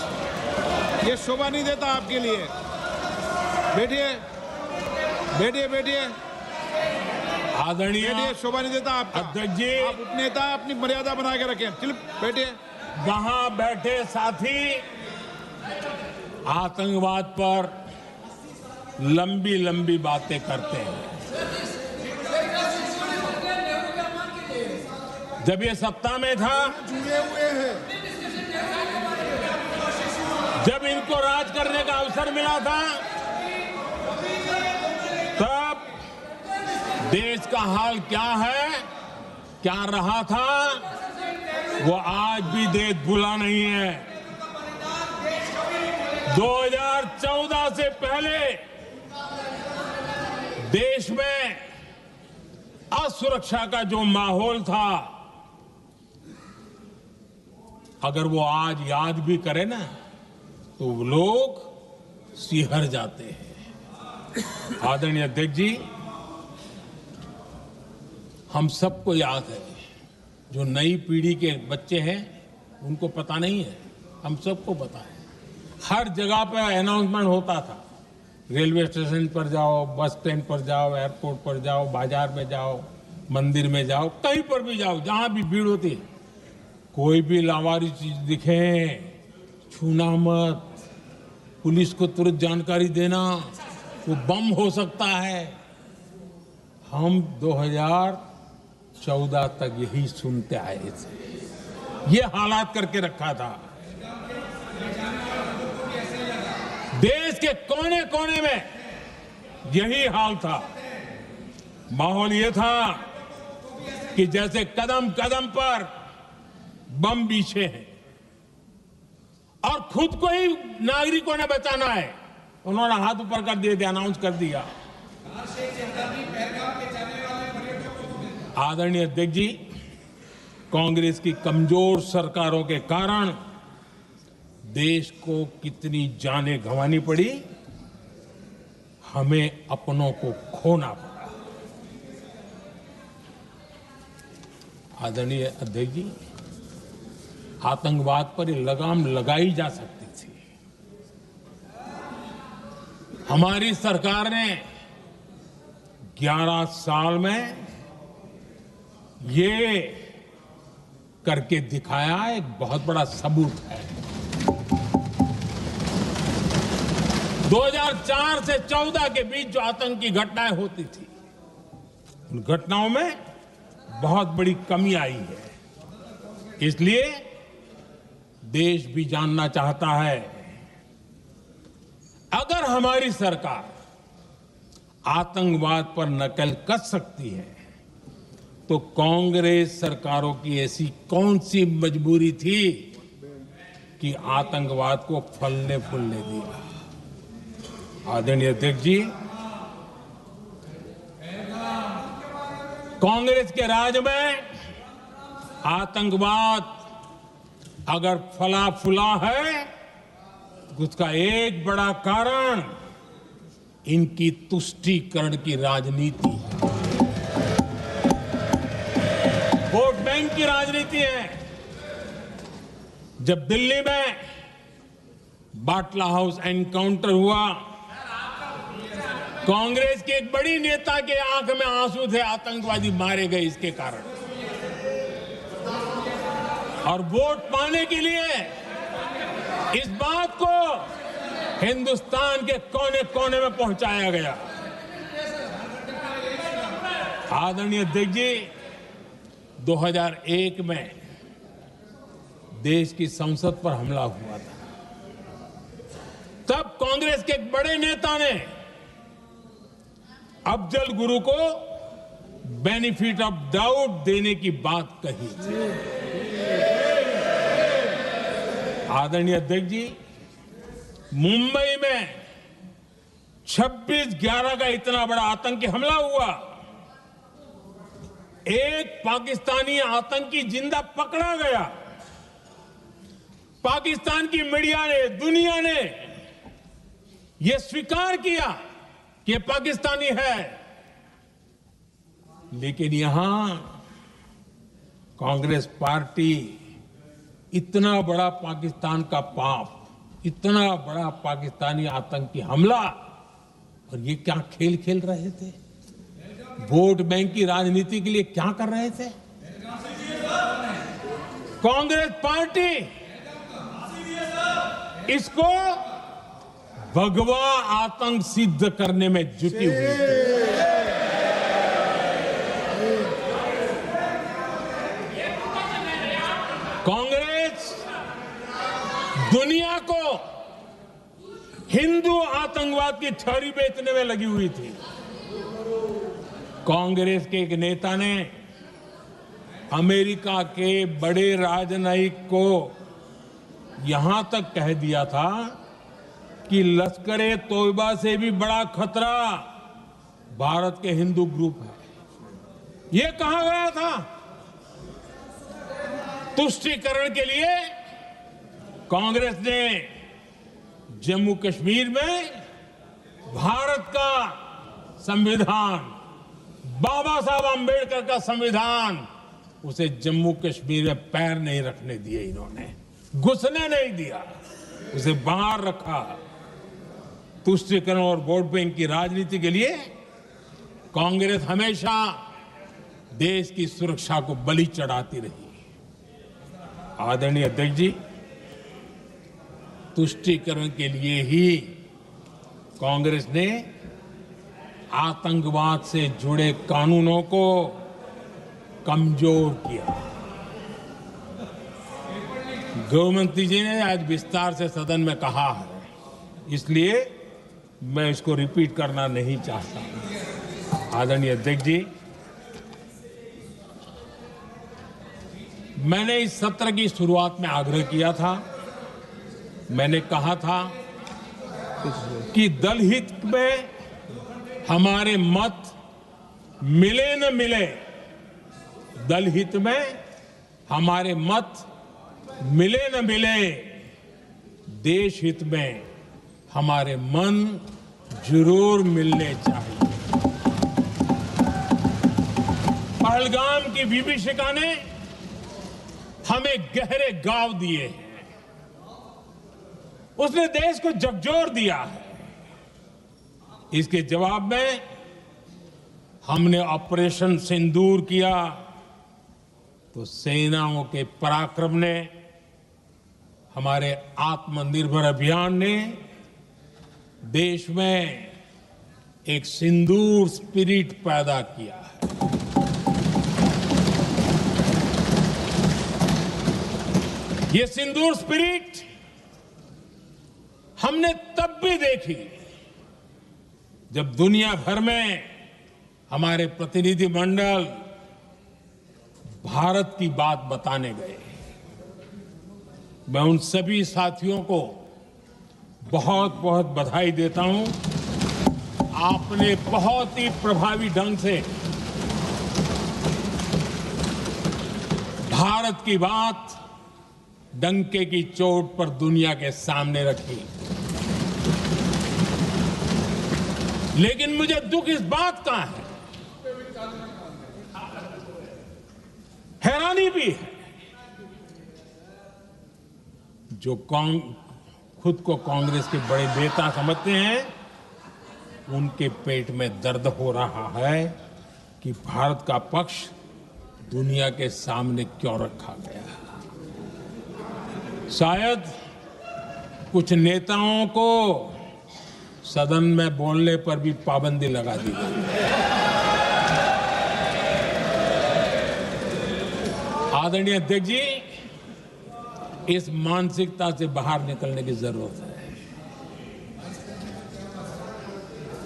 ये शोभा नहीं देता आपके लिए। बैठिए बैठिए बैठिए आदरणीय बैठिए, शोभा नहीं देता आपका। अध्यक्ष जी, आप उपनेता हैं, अपनी मर्यादा बना के रखें। चलिए बैठिए। वहां बैठे साथी आतंकवाद पर लंबी लंबी बातें करते हैं। जब ये सत्ता में था, जुड़े हुए हैं। जब इनको राज करने का अवसर मिला था, तब देश का हाल क्या है, क्या रहा था, वो आज भी देश भूला नहीं है। 2014 से पहले देश में असुरक्षा का जो माहौल था, अगर वो आज याद भी करे ना तो लोग सिहर जाते हैं। आदरणीय अध्यक्ष जी, हम सबको याद है, जो नई पीढ़ी के बच्चे हैं उनको पता नहीं है, हम सबको पता है। हर जगह पर अनाउंसमेंट होता था, रेलवे स्टेशन पर जाओ, बस स्टैंड पर जाओ, एयरपोर्ट पर जाओ, बाजार में जाओ, मंदिर में जाओ, कहीं पर भी जाओ, जहां भी भीड़ होती है, कोई भी लावारिस चीज दिखे छूना मत, पुलिस को तुरंत जानकारी देना, वो बम हो सकता है। हम 2014 तक यही सुनते आए थे, ये हालात करके रखा था। देश के कोने कोने में यही हाल था। माहौल ये था कि जैसे कदम कदम पर बम बिछे हैं और खुद को ही नागरिकों ने बचाना है। उन्होंने हाथ ऊपर कर दिए, अनाउंस कर दिया। आदरणीय अध्यक्ष जी, कांग्रेस की कमजोर सरकारों के कारण देश को कितनी जानें गंवानी पड़ी, हमें अपनों को खोना पड़ा। आदरणीय अध्यक्ष जी, आतंकवाद पर ये लगाम लगाई जा सकती थी। हमारी सरकार ने 11 साल में ये करके दिखाया, एक बहुत बड़ा सबूत है। 2004 से 14 के बीच जो आतंकी घटनाएं होती थी, उन घटनाओं में बहुत बड़ी कमी आई है। इसलिए देश भी जानना चाहता है, अगर हमारी सरकार आतंकवाद पर नकेल कस सकती है तो कांग्रेस सरकारों की ऐसी कौन सी मजबूरी थी कि आतंकवाद को फलने फूलने दिया। आदरणीय अध्यक्ष जी, कांग्रेस के राज में आतंकवाद अगर फला फूला है तो उसका एक बड़ा कारण इनकी तुष्टीकरण की राजनीति है, वोट बैंक की राजनीति है। जब दिल्ली में बाटला हाउस एनकाउंटर हुआ, कांग्रेस के एक बड़ी नेता के आंख में आंसू थे, आतंकवादी मारे गए इसके कारण। और वोट पाने के लिए इस बात को हिंदुस्तान के कोने कोने में पहुंचाया गया। आदरणीय अध्यक्ष जी, 2001 में देश की संसद पर हमला हुआ था। तब कांग्रेस के एक बड़े नेता ने अफजल गुरु को बेनिफिट ऑफ डाउट देने की बात कही थी। आदरणीय अध्यक्ष जी, मुंबई में 26/11 का इतना बड़ा आतंकी हमला हुआ, एक पाकिस्तानी आतंकी जिंदा पकड़ा गया। पाकिस्तान की मीडिया ने, दुनिया ने यह स्वीकार किया कि ये पाकिस्तानी है, लेकिन यहां कांग्रेस पार्टी इतना बड़ा पाकिस्तान का पाप, इतना बड़ा पाकिस्तानी आतंकी हमला, और ये क्या खेल खेल रहे थे? वोट बैंक की राजनीति के लिए क्या कर रहे थे? कांग्रेस पार्टी इसको भगवा आतंक सिद्ध करने में जुटी हुई थी। कांग्रेस दुनिया को हिंदू आतंकवाद की थ्योरी बेचने में लगी हुई थी। कांग्रेस के एक नेता ने अमेरिका के बड़े राजनयिक को यहां तक कह दिया था जबकि लश्कर-ए तोयबा से भी बड़ा खतरा भारत के हिंदू ग्रुप है। ये कहा गया था तुष्टीकरण के लिए कांग्रेस ने जम्मू कश्मीर में भारत का संविधान, बाबा साहब आंबेडकर का संविधान, उसे जम्मू कश्मीर में पैर नहीं रखने दिए, इन्होंने घुसने नहीं दिया, उसे बाहर रखा। तुष्टीकरण और वोट बैंक की राजनीति के लिए कांग्रेस हमेशा देश की सुरक्षा को बलि चढ़ाती रही। आदरणीय अध्यक्ष जी, तुष्टीकरण के लिए ही कांग्रेस ने आतंकवाद से जुड़े कानूनों को कमजोर किया। गृहमंत्री जी ने आज विस्तार से सदन में कहा है, इसलिए मैं इसको रिपीट करना नहीं चाहता। आदरणीय अध्यक्ष जी, मैंने इस सत्र की शुरुआत में आग्रह किया था, मैंने कहा था कि दल हित में हमारे मत मिले न मिले, दल हित में हमारे मत मिले न मिले, देश हित में हमारे मन जरूर मिलने चाहिए। पहलगाम की विभीषिका ने हमें गहरे घाव दिए हैं, उसने देश को झकझोर दिया है। इसके जवाब में हमने ऑपरेशन सिंदूर किया तो सेनाओं के पराक्रम ने, हमारे आत्मनिर्भर अभियान ने देश में एक सिंदूर स्पिरिट पैदा किया है। ये सिंदूर स्पिरिट हमने तब भी देखी जब दुनिया भर में हमारे प्रतिनिधि मंडल भारत की बात बताने गए। मैं उन सभी साथियों को बहुत बहुत बधाई देता हूं। आपने बहुत ही प्रभावी ढंग से भारत की बात डंके की चोट पर दुनिया के सामने रखी। लेकिन मुझे दुख इस बात का है, हैरानी भी है, जो खुद को कांग्रेस के बड़े नेता समझते हैं, उनके पेट में दर्द हो रहा है कि भारत का पक्ष दुनिया के सामने क्यों रखा गया। शायद कुछ नेताओं को सदन में बोलने पर भी पाबंदी लगा दी गई। आदरणीय अध्यक्ष जी, इस मानसिकता से बाहर निकलने की जरूरत है।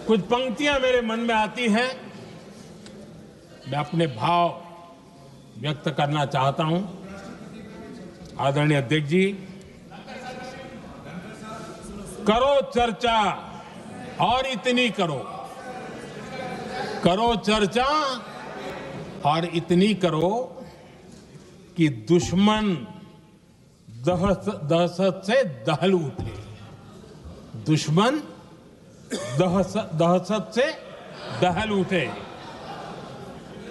कुछ पंक्तियां मेरे मन में आती हैं, मैं अपने भाव व्यक्त करना चाहता हूं। आदरणीय अध्यक्ष जी, करो चर्चा और इतनी करो, करो चर्चा और इतनी करो कि दुश्मन दहशत से दहल उठे। दुश्मन दहशत से दहल उठे।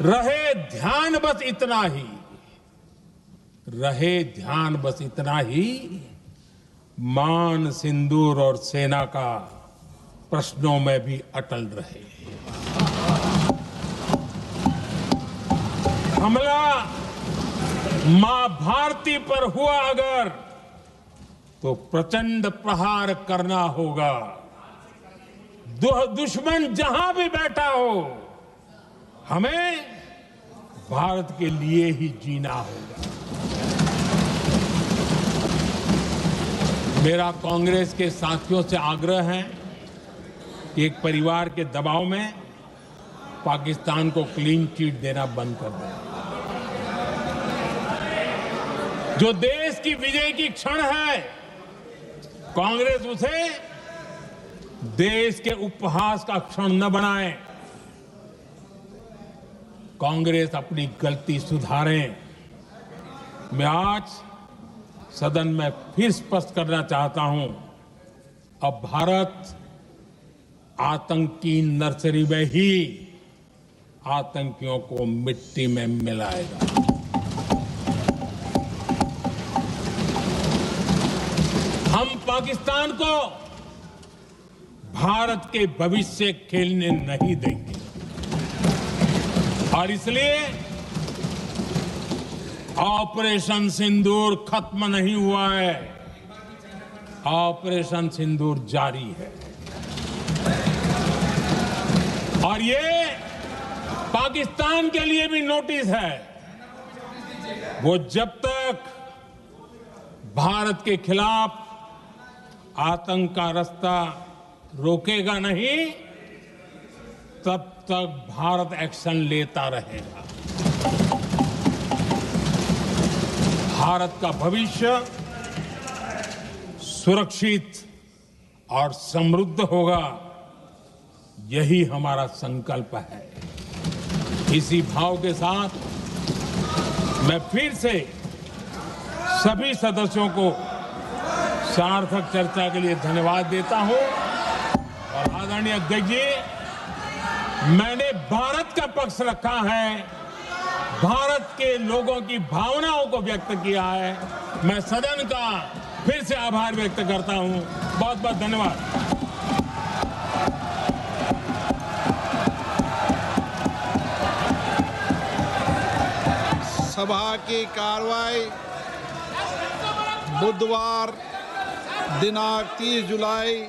रहे ध्यान बस इतना ही, रहे ध्यान बस इतना ही, मान सिंदूर और सेना का प्रश्नों में भी अटल रहे। हमला मां भारती पर हुआ अगर, तो प्रचंड प्रहार करना होगा। दुश्मन जहां भी बैठा हो, हमें भारत के लिए ही जीना होगा। मेरा कांग्रेस के साथियों से आग्रह है कि एक परिवार के दबाव में पाकिस्तान को क्लीन चिट देना बंद कर दें। जो देश की विजय की क्षण है, कांग्रेस उसे देश के उपहास का क्षण न बनाएं। कांग्रेस अपनी गलती सुधारें। मैं आज सदन में फिर स्पष्ट करना चाहता हूं, अब भारत आतंकी नर्सरी में ही आतंकियों को मिट्टी में मिलाएगा। हम पाकिस्तान को भारत के भविष्य खेलने नहीं देंगे और इसलिए ऑपरेशन सिंदूर खत्म नहीं हुआ है। ऑपरेशन सिंदूर जारी है और ये पाकिस्तान के लिए भी नोटिस है। वो जब तक भारत के खिलाफ आतंक का रास्ता रोकेगा नहीं, तब तक भारत एक्शन लेता रहेगा। भारत का भविष्य सुरक्षित और समृद्ध होगा, यही हमारा संकल्प है। इसी भाव के साथ मैं फिर से सभी सदस्यों को सार्थक चर्चा के लिए धन्यवाद देता हूं और आदरणीय अध्यक्ष जी, मैंने भारत का पक्ष रखा है, भारत के लोगों की भावनाओं को व्यक्त किया है। मैं सदन का फिर से आभार व्यक्त करता हूं। बहुत बहुत धन्यवाद। सभा की कार्रवाई बुधवार दिनांक 30 जुलाई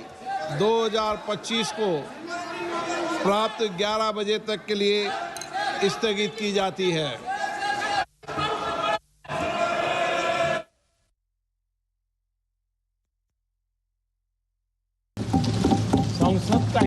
2025 को प्राप्त 11 बजे तक के लिए स्थगित की जाती है।